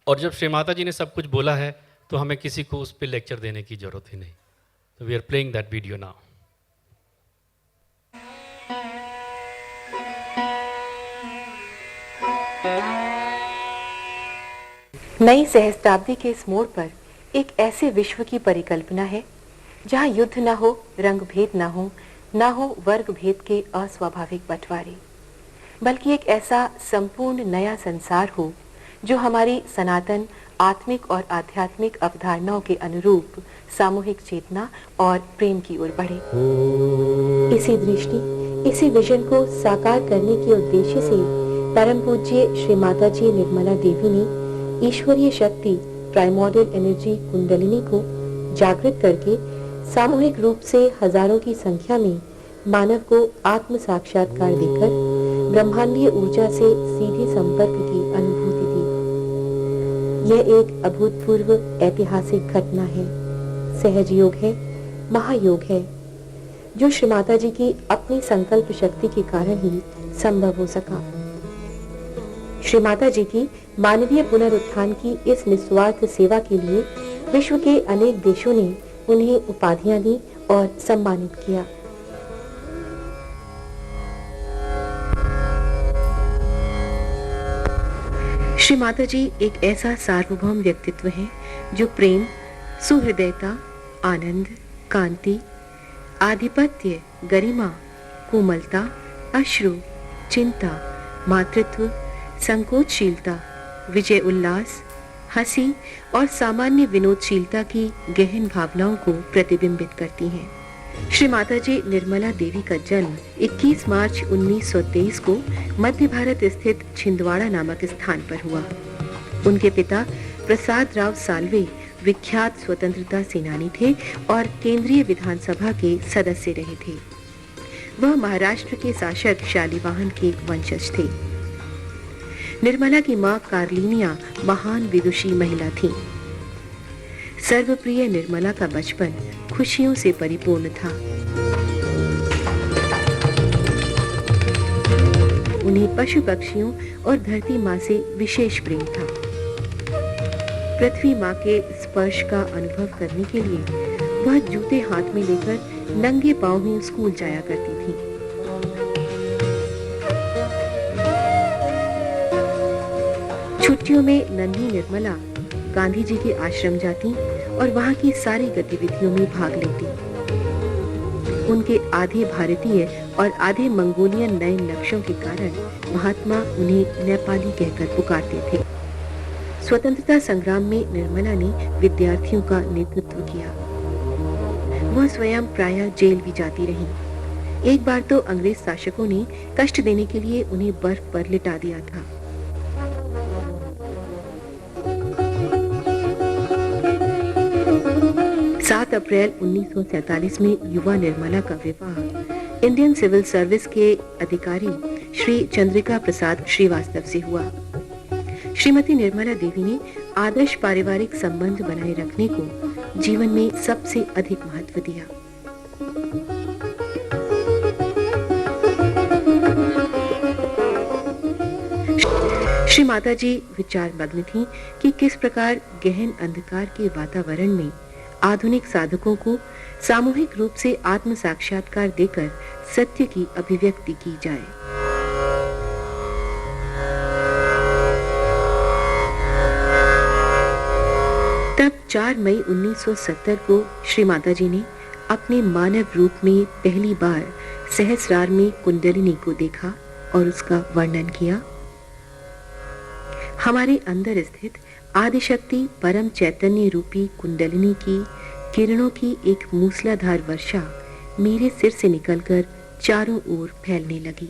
और जब श्री माता जी ने सब कुछ बोला है तो हमें किसी को उस पर लेक्चर देने की ज़रूरत ही नहीं। तो we are playing that video now. नई सहस्त्राब्दी के इस मोड़ पर एक ऐसे विश्व की परिकल्पना है जहां युद्ध न हो, रंग भेद न हो वर्ग भेद के अस्वाभाविक बंटवारे, बल्कि एक ऐसा संपूर्ण नया संसार हो जो हमारी सनातन आत्मिक और आध्यात्मिक अवधारणाओं के अनुरूप सामूहिक चेतना और प्रेम की ओर बढ़े। इसी दृष्टि, इसी विजन को साकार करने के उद्देश्य से परम पूज्य श्री माता जी निर्मला देवी ने ईश्वरीय शक्ति प्राइमोर्डियल एनर्जी कुंडलिनी को जागृत करके सामूहिक रूप से हजारों की संख्या में मानव को आत्म साक्षात्कार देकर ब्रह्मांडीय ऊर्जा से सीधे संपर्क की अनुभूति दी। यह एक अभूतपूर्व ऐतिहासिक घटना है, सहज योग है, महायोग है, जो श्री माता जी की अपनी संकल्प शक्ति के कारण ही संभव हो सका। श्री माता जी की मानवीय पुनरुत्थान की इस निस्वार्थ सेवा के लिए विश्व के अनेक देशों ने उन्हें उपाधियां दी और सम्मानित किया। श्री माता जी एक ऐसा सार्वभौम व्यक्तित्व है जो प्रेम, सुहृदयता, आनंद, कांति, आधिपत्य, गरिमा, कोमलता, अश्रु, चिंता, मातृत्व, संकोचशीलता, विजय उल्लास, हंसी और सामान्य विनोदशीलता की गहन भावनाओं को प्रतिबिंबित करती हैं। श्री माता जी निर्मला देवी का जन्म 21 मार्च 1923 को मध्य भारत स्थित छिंदवाड़ा नामक स्थान पर हुआ। उनके पिता प्रसाद राव साल्वे विख्यात स्वतंत्रता सेनानी थे और केंद्रीय विधानसभा के सदस्य रहे थे। वह महाराष्ट्र के शासक शालिवाहन के वंशज थे। निर्मला की मां कार्लिनिया महान विदुषी महिला थी। सर्वप्रिय निर्मला का बचपन खुशियों से परिपूर्ण था। उन्हें पशु पक्षियों और धरती माँ से विशेष प्रेम था। पृथ्वी माँ के स्पर्श का अनुभव करने के लिए वह जूते हाथ में लेकर नंगे पांव ही स्कूल जाया करती थी। छुट्टियों में नन्ही निर्मला गांधी जी के आश्रम जाती और वहां की सारी गतिविधियों में भाग लेती। उनके आधे भारतीय और आधे मंगोलियन नए नक्शों के कारण महात्मा उन्हें नेपाली कहकर पुकारते थे। स्वतंत्रता संग्राम में निर्मला ने विद्यार्थियों का नेतृत्व किया। वह स्वयं प्रायः जेल भी जाती रही। एक बार तो अंग्रेज शासकों ने कष्ट देने के लिए उन्हें बर्फ पर लिटा दिया था। 7 अप्रैल 1947 में युवा निर्मला का विवाह इंडियन सिविल सर्विस के अधिकारी श्री चंद्रिका प्रसाद श्रीवास्तव से हुआ। श्रीमती निर्मला देवी ने आदर्श पारिवारिक संबंध बनाए रखने को जीवन में सबसे अधिक महत्व दिया। श्री माता जी विचार मग्न थीं कि किस प्रकार गहन अंधकार के वातावरण में आधुनिक साधकों को सामूहिक रूप से आत्म साक्षात्कार देकर सत्य की अभिव्यक्ति की जाए। तब 4 मई 1970 को श्री माता जी ने अपने मानव रूप में पहली बार सहस्रार में कुंडलिनी को देखा और उसका वर्णन किया। हमारे अंदर स्थित आदिशक्ति परम चैतन्य रूपी कुंडलिनी की किरणों की एक मूसलाधार वर्षा मेरे सिर से निकलकर चारों ओर फैलने लगी।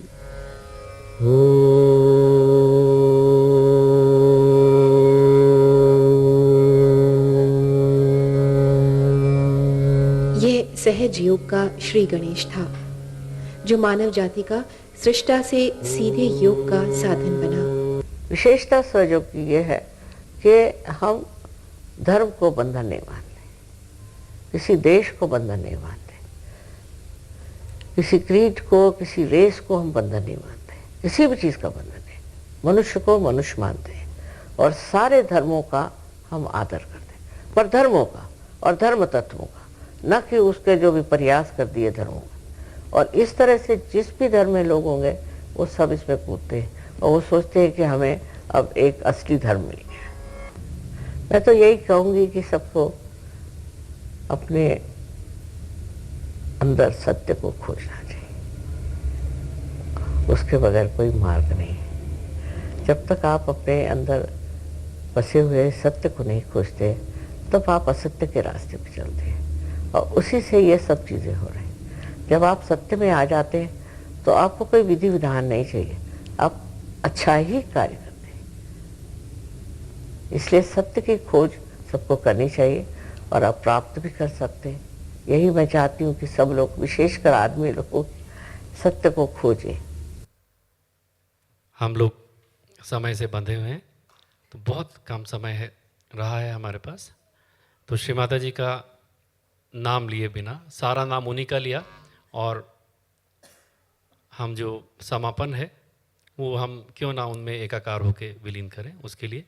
यह सहज योग का श्री गणेश था, जो मानव जाति का सृष्टा से सीधे योग का साधन बना। विशेषता सहयोग की ये है कि हम धर्म को बंधन नहीं मानते, किसी देश को बंधन नहीं मानते, किसी क्रीड को, किसी रेस को हम बंधन नहीं मानते, किसी भी चीज़ का बंधन नहीं। मनुष्य को मनुष्य मानते हैं और सारे धर्मों का हम आदर करते हैं, पर धर्मों का और धर्म तत्वों का, न कि उसके जो भी प्रयास कर दिए धर्मों का। और इस तरह से जिस भी धर्म में लोग होंगे वो सब इसमें कूदते हैं और वो सोचते हैं कि हमें अब एक असली धर्म मिल गया। मैं तो यही कहूँगी कि सबको अपने अंदर सत्य को खोजना चाहिए, उसके बगैर कोई मार्ग नहीं है। जब तक आप अपने अंदर बसे हुए सत्य को नहीं खोजते तब आप असत्य के रास्ते पर चलते हैं और उसी से ये सब चीज़ें हो रही हैं। जब आप सत्य में आ जाते हैं तो आपको कोई विधि विधान नहीं चाहिए, आप अच्छा ही कार्य करते हैं। इसलिए सत्य की खोज सबको करनी चाहिए और आप प्राप्त भी कर सकते हैं। यही मैं चाहती हूँ कि सब लोग, विशेषकर आदमी लोग, सत्य को खोजें। हम लोग समय से बंधे हुए हैं तो बहुत कम समय है रहा है हमारे पास, तो श्री माता जी का नाम लिए बिना, सारा नाम उन्हीं का लिया, और हम जो समापन है वो हम क्यों ना उनमें एकाकार होकर विलीन करें, उसके लिए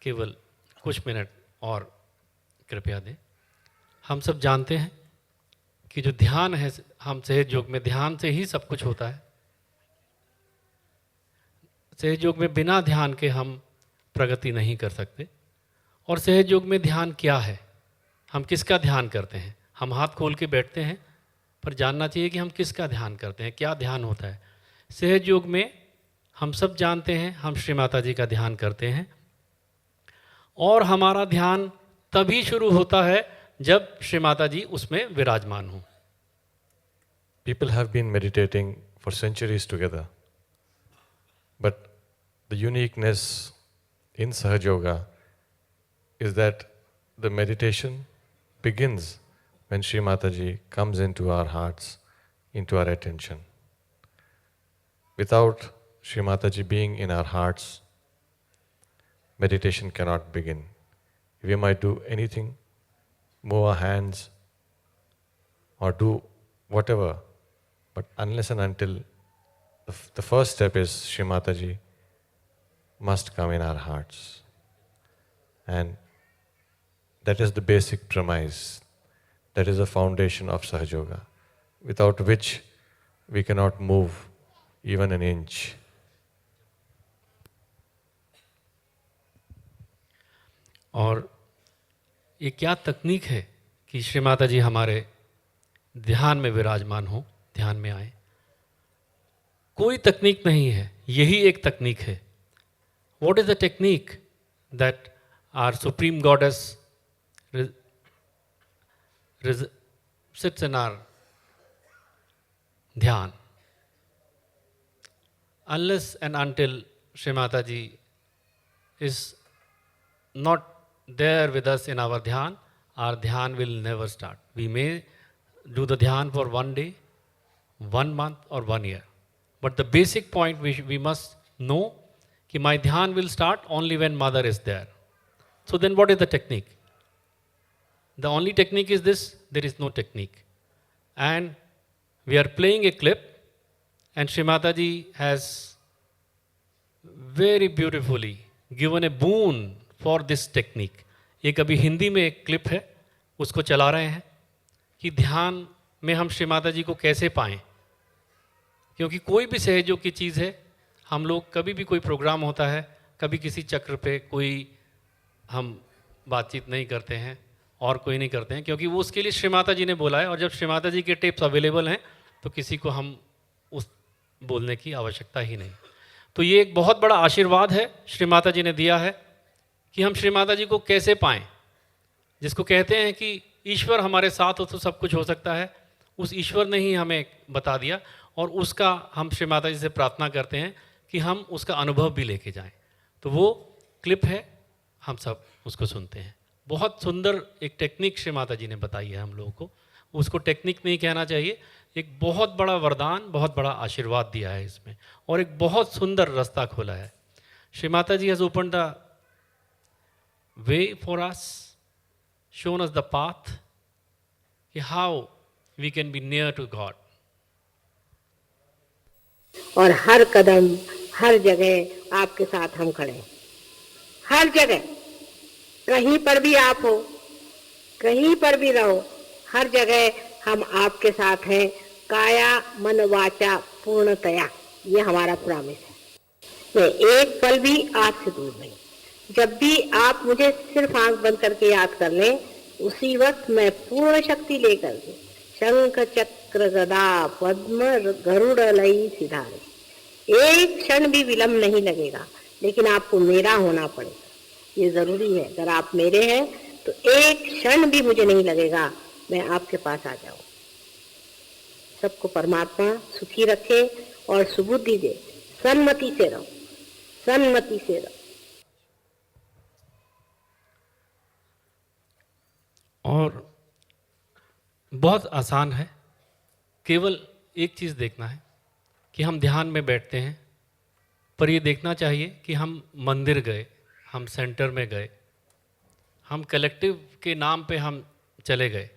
केवल कुछ मिनट और कृपया दें। हम सब जानते हैं कि जो ध्यान है, हम सहज योग में ध्यान से ही सब कुछ होता है। सहज योग में बिना ध्यान के हम प्रगति नहीं कर सकते। और सहज योग में ध्यान क्या है, हम किसका ध्यान करते हैं? हम हाथ खोल के बैठते हैं, पर जानना चाहिए कि हम किसका ध्यान करते हैं, क्या ध्यान होता है। सहज योग में हम सब जानते हैं, हम श्री माता जी का ध्यान करते हैं, और हमारा ध्यान तभी शुरू होता है जब श्री माता जी उसमें विराजमान हो। People have been meditating for centuries together, but the uniqueness in Sahaja Yoga is that the meditation begins when Shri Mataji comes into our hearts, into our attention. Without Shri Mataji being in our hearts, meditation cannot begin. We might do anything, move our hands, or do whatever, but unless and until the first step is Shri Mataji must come in our hearts. And that is the basic premise. That is the foundation of Sahaja Yoga, without which we cannot move even an inch. और ये क्या तकनीक है कि श्री माता जी हमारे ध्यान में विराजमान हो, ध्यान में आए। कोई तकनीक नहीं है, यही एक तकनीक है। What is the technique that our Supreme Goddess sits in our ध्यान? Unless and until Shri Mata Ji is not there with us in our dhyan, our dhyan will never start. We may do the dhyan for 1 day, 1 month or 1 year. But the basic point we must know कि my dhyan will start only when mother is there. So then what is the technique? The only technique is this, there is no technique. And we are playing a clip, and Shri Mata Ji has very beautifully given a boon for this technique. एक अभी हिंदी में एक clip है, उसको चला रहे हैं कि ध्यान में हम श्री माता जी को कैसे पाएं। क्योंकि कोई भी सहयोग की चीज़ है, हम लोग कभी भी कोई प्रोग्राम होता है, कभी किसी चक्र पे कोई हम बातचीत नहीं करते हैं और कोई नहीं करते हैं, क्योंकि वो उसके लिए श्री माता जी ने बोला है। और जब श्री माता जी के टेप्स अवेलेबल हैं तो किसी को हम उस बोलने की आवश्यकता ही नहीं। तो ये एक बहुत बड़ा आशीर्वाद है श्री माता जी ने दिया है कि हम श्री माता जी को कैसे पाएं। जिसको कहते हैं कि ईश्वर हमारे साथ हो तो सब कुछ हो सकता है, उस ईश्वर ने ही हमें बता दिया, और उसका हम श्री माता जी से प्रार्थना करते हैं कि हम उसका अनुभव भी लेके जाएं। तो वो क्लिप है, हम सब उसको सुनते हैं। बहुत सुंदर एक टेक्निक श्री माता जी ने बताई है हम लोगों को। उसको टेक्निक नहीं कहना चाहिए, एक बहुत बड़ा वरदान, बहुत बड़ा आशीर्वाद दिया है इसमें, और एक बहुत सुंदर रास्ता खोला है। Shri Mata ji has open the way for us, shown us the path, how we can be near to God. और हर कदम, हर जगह आपके साथ हम खड़े हैं। हर जगह, कहीं पर भी आप हो, कहीं पर भी रहो, हर जगह हम आपके साथ हैं। काया मन वाचा पूर्णतया, ये हमारा प्रॉमिस है। मैं एक पल भी आपसे दूर नहीं। जब भी आप मुझे सिर्फ आंख बंद करके याद कर लें, उसी वक्त मैं पूर्ण शक्ति लेकर के शंख चक्र गदा पद्म गरुड़ लई सिधारे। एक क्षण भी विलंब नहीं लगेगा, लेकिन आपको मेरा होना पड़ेगा। ये जरूरी है। अगर आप मेरे हैं तो एक क्षण भी मुझे नहीं लगेगा, मैं आपके पास आ जाऊं। सबको परमात्मा सुखी रखे और सुबुद्धि दे। सन्मति से रहो, सन्मति से रहो। और बहुत आसान है, केवल एक चीज़ देखना है कि हम ध्यान में बैठते हैं, पर ये देखना चाहिए कि हम मंदिर गए, हम सेंटर में गए, हम कलेक्टिव के नाम पे हम चले गए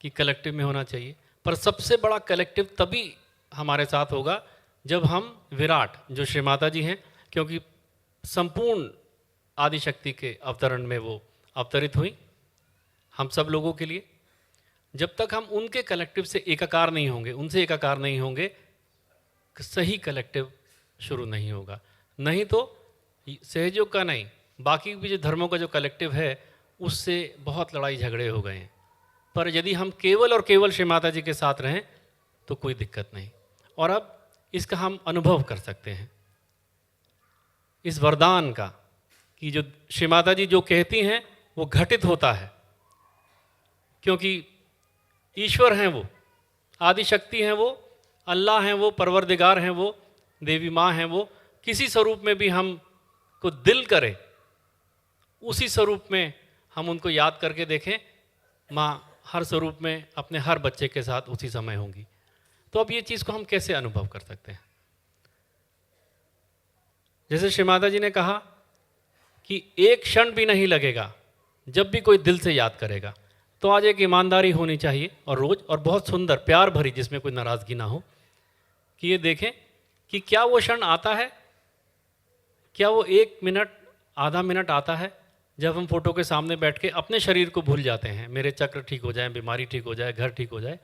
कि कलेक्टिव में होना चाहिए, पर सबसे बड़ा कलेक्टिव तभी हमारे साथ होगा जब हम विराट जो श्री माता जी हैं, क्योंकि संपूर्ण आदिशक्ति के अवतरण में वो अवतरित हुई हम सब लोगों के लिए, जब तक हम उनके कलेक्टिव से एकाकार नहीं होंगे, उनसे एकाकार नहीं होंगे, सही कलेक्टिव शुरू नहीं होगा। नहीं तो सहयोग का नहीं, बाकी भी जो धर्मों का जो कलेक्टिव है उससे बहुत लड़ाई झगड़े हो गए हैं। पर यदि हम केवल और केवल श्री माता जी के साथ रहें तो कोई दिक्कत नहीं। और अब इसका हम अनुभव कर सकते हैं, इस वरदान का, कि जो श्री माता जी जो कहती हैं वो घटित होता है, क्योंकि ईश्वर हैं वो, आदिशक्ति हैं वो, अल्लाह हैं वो, परवरदिगार हैं वो, देवी माँ हैं वो। किसी स्वरूप में भी हम को दिल करे उसी स्वरूप में हम उनको याद करके देखें, माँ हर स्वरूप में अपने हर बच्चे के साथ उसी समय होंगी। तो अब ये चीज़ को हम कैसे अनुभव कर सकते हैं? जैसे श्री माता जी ने कहा कि एक क्षण भी नहीं लगेगा जब भी कोई दिल से याद करेगा। तो आज एक ईमानदारी होनी चाहिए और रोज़, और बहुत सुंदर प्यार भरी, जिसमें कोई नाराज़गी ना हो, कि ये देखें कि क्या वो क्षण आता है, क्या वो 1 मिनट आधा मिनट आता है जब हम फोटो के सामने बैठ के अपने शरीर को भूल जाते हैं, मेरे चक्र ठीक हो जाए, बीमारी ठीक हो जाए, घर ठीक हो जाए।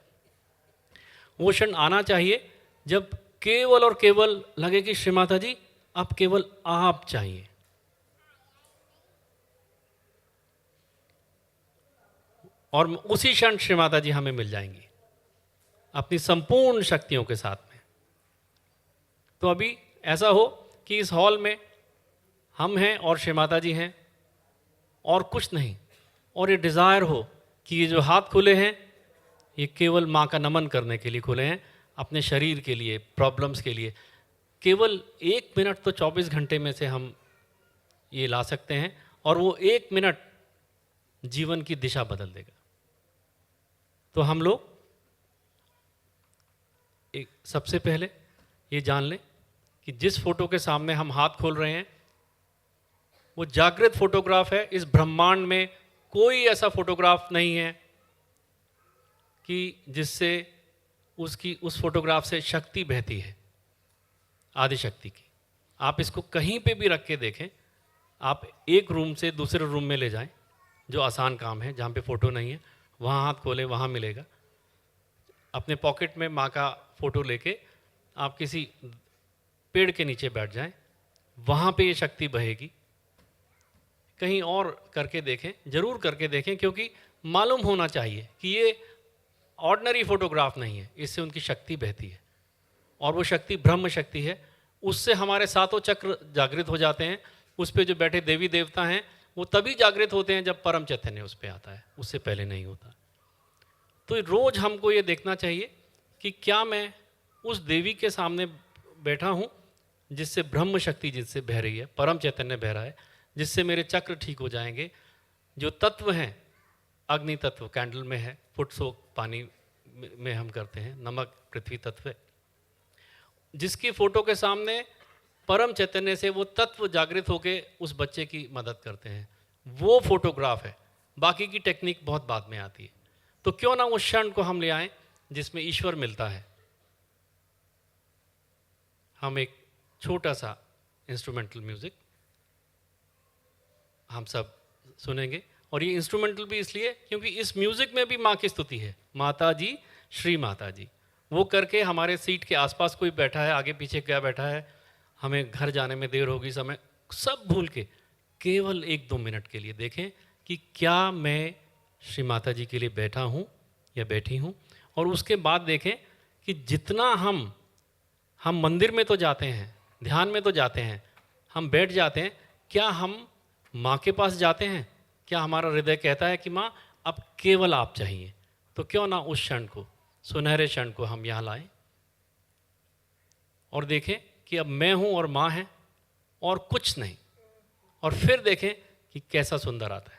वो क्षण आना चाहिए जब केवल और केवल लगे कि श्री माता जी अब केवल आप चाहिए। और उसी क्षण श्री माता जी हमें मिल जाएंगी अपनी संपूर्ण शक्तियों के साथ में। तो अभी ऐसा हो कि इस हॉल में हम हैं और श्री माता जी हैं और कुछ नहीं, और ये डिज़ायर हो कि ये जो हाथ खुले हैं ये केवल माँ का नमन करने के लिए खुले हैं, अपने शरीर के लिए, प्रॉब्लम्स के लिए। केवल 1 मिनट तो 24 घंटे में से हम ये ला सकते हैं, और वो 1 मिनट जीवन की दिशा बदल देगा। तो हम लोग एक सबसे पहले ये जान लें कि जिस फोटो के सामने हम हाथ खोल रहे हैं वो जागृत फोटोग्राफ है। इस ब्रह्मांड में कोई ऐसा फोटोग्राफ नहीं है कि जिससे उस फोटोग्राफ से शक्ति बहती है, आदिशक्ति की। आप इसको कहीं पे भी रख के देखें, आप एक रूम से दूसरे रूम में ले जाएं, जो आसान काम है, जहाँ पे फ़ोटो नहीं है वहाँ हाथ खोलें, वहाँ मिलेगा। अपने पॉकेट में माँ का फ़ोटो लेके आप किसी पेड़ के नीचे बैठ जाएं, वहाँ पे ये शक्ति बहेगी। कहीं और करके देखें, ज़रूर करके देखें, क्योंकि मालूम होना चाहिए कि ये ऑर्डिनरी फ़ोटोग्राफ नहीं है, इससे उनकी शक्ति बहती है, और वो शक्ति ब्रह्म शक्ति है। उससे हमारे सातों चक्र जागृत हो जाते हैं। उस पे जो बैठे देवी देवता हैं वो तभी जागृत होते हैं जब परम चैतन्य उस पे आता है, उससे पहले नहीं होता। तो रोज़ हमको ये देखना चाहिए कि क्या मैं उस देवी के सामने बैठा हूँ जिससे ब्रह्म शक्ति जिससे बह रही है, परम चैतन्य बह रहा है, जिससे मेरे चक्र ठीक हो जाएंगे। जो तत्व हैं, अग्नि तत्व कैंडल में है, फुट सोक पानी में हम करते हैं, नमक पृथ्वी तत्व है, जिसकी फ़ोटो के सामने परम चैतन्य से वो तत्व जागृत होकर उस बच्चे की मदद करते हैं, वो फोटोग्राफ है। बाकी की टेक्निक बहुत बाद में आती है। तो क्यों ना उस क्षण को हम ले आएं जिसमें ईश्वर मिलता है। हम एक छोटा सा इंस्ट्रूमेंटल म्यूज़िक हम सब सुनेंगे, और ये इंस्ट्रूमेंटल भी इसलिए क्योंकि इस म्यूज़िक में भी माँ की स्तुति है, माता जी, श्री माता जी। वो करके हमारे सीट के आसपास कोई बैठा है, आगे पीछे क्या बैठा है, हमें घर जाने में देर होगी, समय सब भूल के केवल 1-2 मिनट के लिए देखें कि क्या मैं श्री माता जी के लिए बैठा हूँ या बैठी हूँ। और उसके बाद देखें कि जितना हम मंदिर में तो जाते हैं, ध्यान में तो जाते हैं, हम बैठ जाते हैं, क्या हम माँ के पास जाते हैं? क्या हमारा हृदय कहता है कि माँ अब केवल आप चाहिए? तो क्यों ना उस क्षण को, सुनहरे क्षण को हम यहाँ लाएं और देखें कि अब मैं हूँ और माँ है और कुछ नहीं, और फिर देखें कि कैसा सुंदर आता है।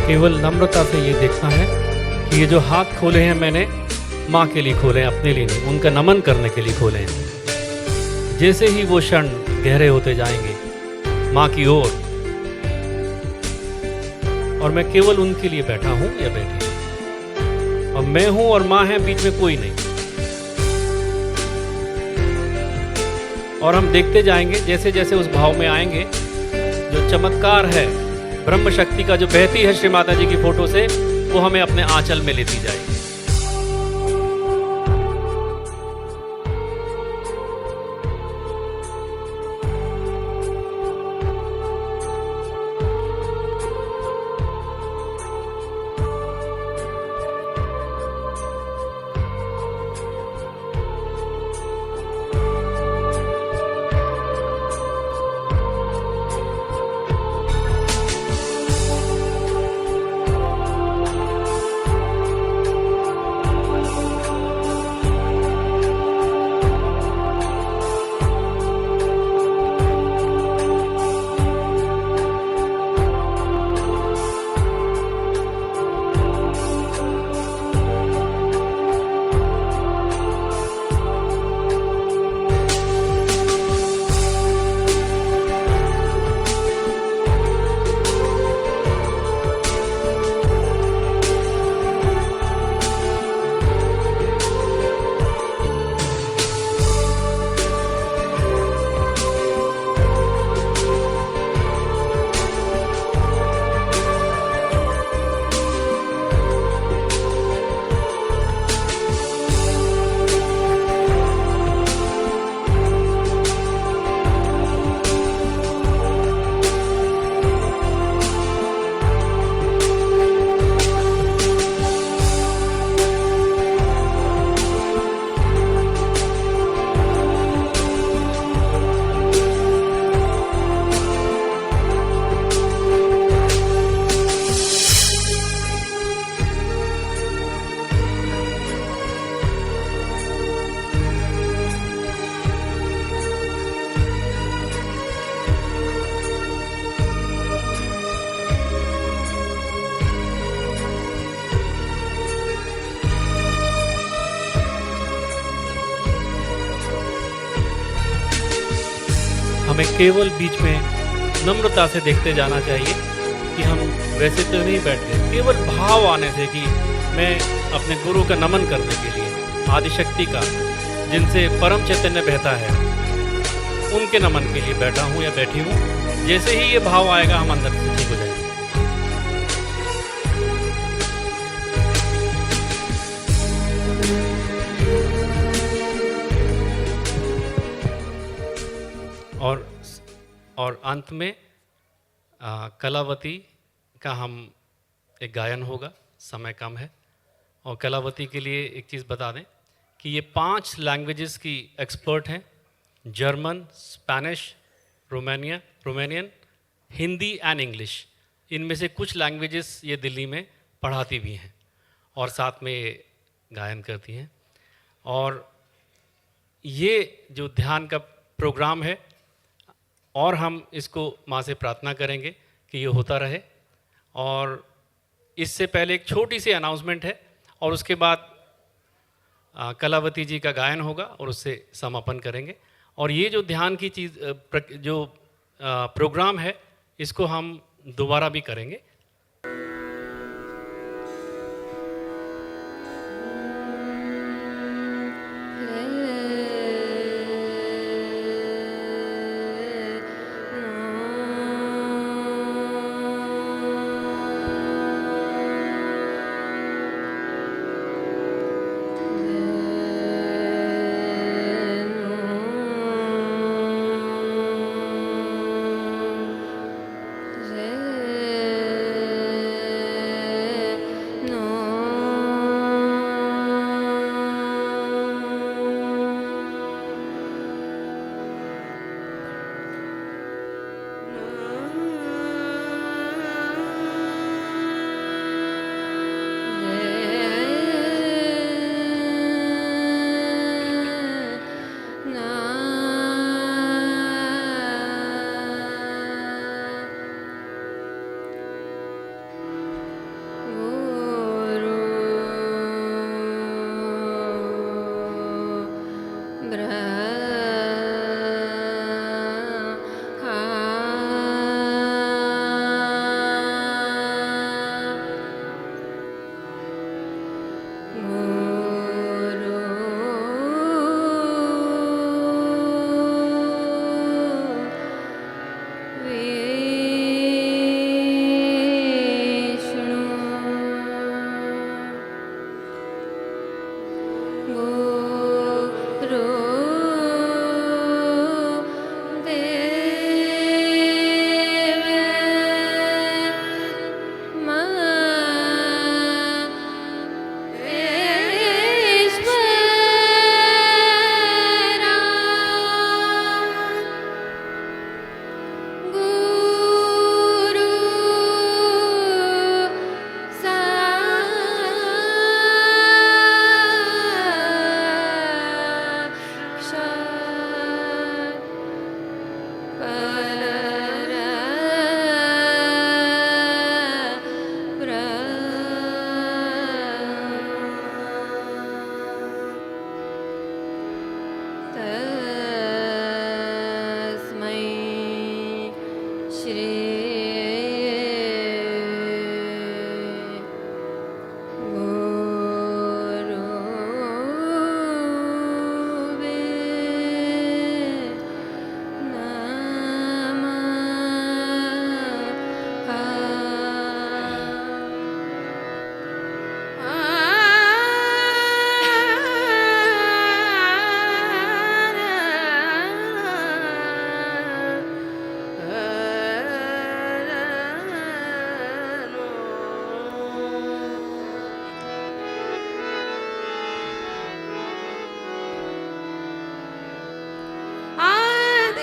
केवल नम्रता से ये देखना है कि ये जो हाथ खोले हैं मैंने माँ के लिए खोले हैं, अपने लिए नहीं, उनका नमन करने के लिए खोले हैं। जैसे ही वो क्षण गहरे होते जाएंगे माँ की ओर, और मैं केवल उनके लिए बैठा हूँ या बैठी हूँ, और मैं हूँ और माँ है, बीच में कोई नहीं। और हम देखते जाएंगे जैसे जैसे उस भाव में आएंगे, जो चमत्कार है ब्रह्म शक्ति का जो बहती है श्री माता जी की फोटो से, वो हमें अपने आंचल में लेती जाएगी। हमें केवल बीच में नम्रता से देखते जाना चाहिए कि हम वैसे तो नहीं बैठते, केवल भाव आने से कि मैं अपने गुरु का नमन करने के लिए, आदिशक्ति का, जिनसे परम चैतन्य बहता है, उनके नमन के लिए बैठा हूँ या बैठी हूँ। जैसे ही ये भाव आएगा हम अंदर से ठीक हो जाएंगे। और अंत में कलावती का हम एक गायन होगा, समय कम है। और कलावती के लिए एक चीज़ बता दें कि ये 5 लैंग्वेजेस की एक्सपर्ट हैं, German, Spanish, Romanian, Hindi and English. इनमें से कुछ लैंग्वेजेस ये दिल्ली में पढ़ाती भी हैं और साथ में ये गायन करती हैं। और ये जो ध्यान का प्रोग्राम है, और हम इसको माँ से प्रार्थना करेंगे कि ये होता रहे। और इससे पहले एक छोटी सी अनाउंसमेंट है और उसके बाद कलावती जी का गायन होगा और उससे समापन करेंगे। और ये जो ध्यान की चीज़ जो प्रोग्राम है, इसको हम दोबारा भी करेंगे। Re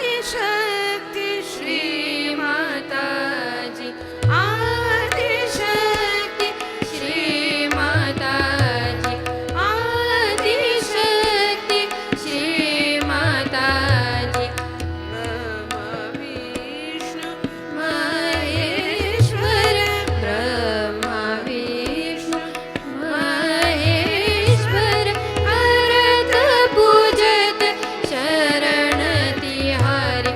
आदिशक्ति श्री माता जी, आदिशक्ति श्री माता जी, आदिशक्ति श्री माता जी। ब्रह्मा विष्णु महेश्वर, ब्रह्मा विष्णु महेश्वर, करत पूजत शरण तिहारी,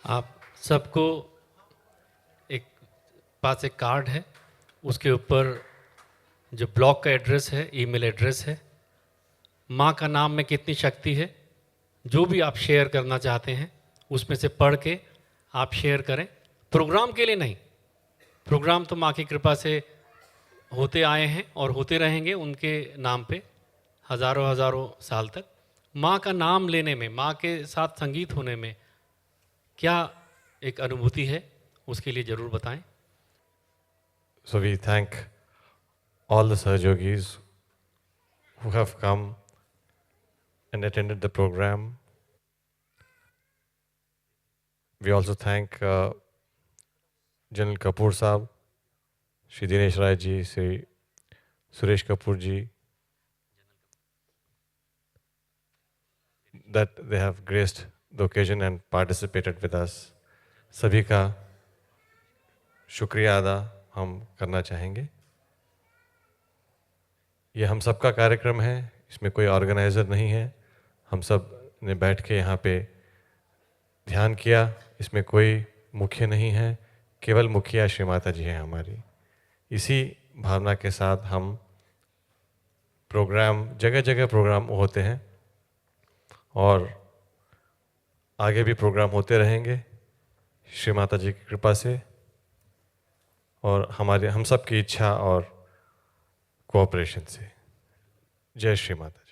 आप सबको एक पास एक कार्ड है, उसके ऊपर जो ब्लॉग का एड्रेस है, ईमेल एड्रेस है, माँ का नाम में कितनी शक्ति है, जो भी आप शेयर करना चाहते हैं उसमें से पढ़ के आप शेयर करें। प्रोग्राम के लिए नहीं, प्रोग्राम तो माँ की कृपा से होते आए हैं और होते रहेंगे उनके नाम पे हज़ारों हज़ारों साल तक। माँ का नाम लेने में, माँ के साथ संगीत होने में क्या एक अनुभूति है, उसके लिए ज़रूर बताएं। So we thank all the Sahajogis who have come and attended the program. We also thank General Kapoor Saab, Shri Dinesh Rai ji, Shri Suresh Kapoor ji, that they have graced the occasion and participated with us. सभी का शुक्रिया अदा हम करना चाहेंगे। ये हम सबका कार्यक्रम है, इसमें कोई ऑर्गेनाइज़र नहीं है। हम सब ने बैठ के यहाँ पे ध्यान किया, इसमें कोई मुखिया नहीं है, केवल मुखिया श्री माता जी हैं हमारी। इसी भावना के साथ हम प्रोग्राम, जगह जगह प्रोग्राम होते हैं और आगे भी प्रोग्राम होते रहेंगे श्री माता जी की कृपा से और हम सब की इच्छा और कोऑपरेशन से। जय श्री माता।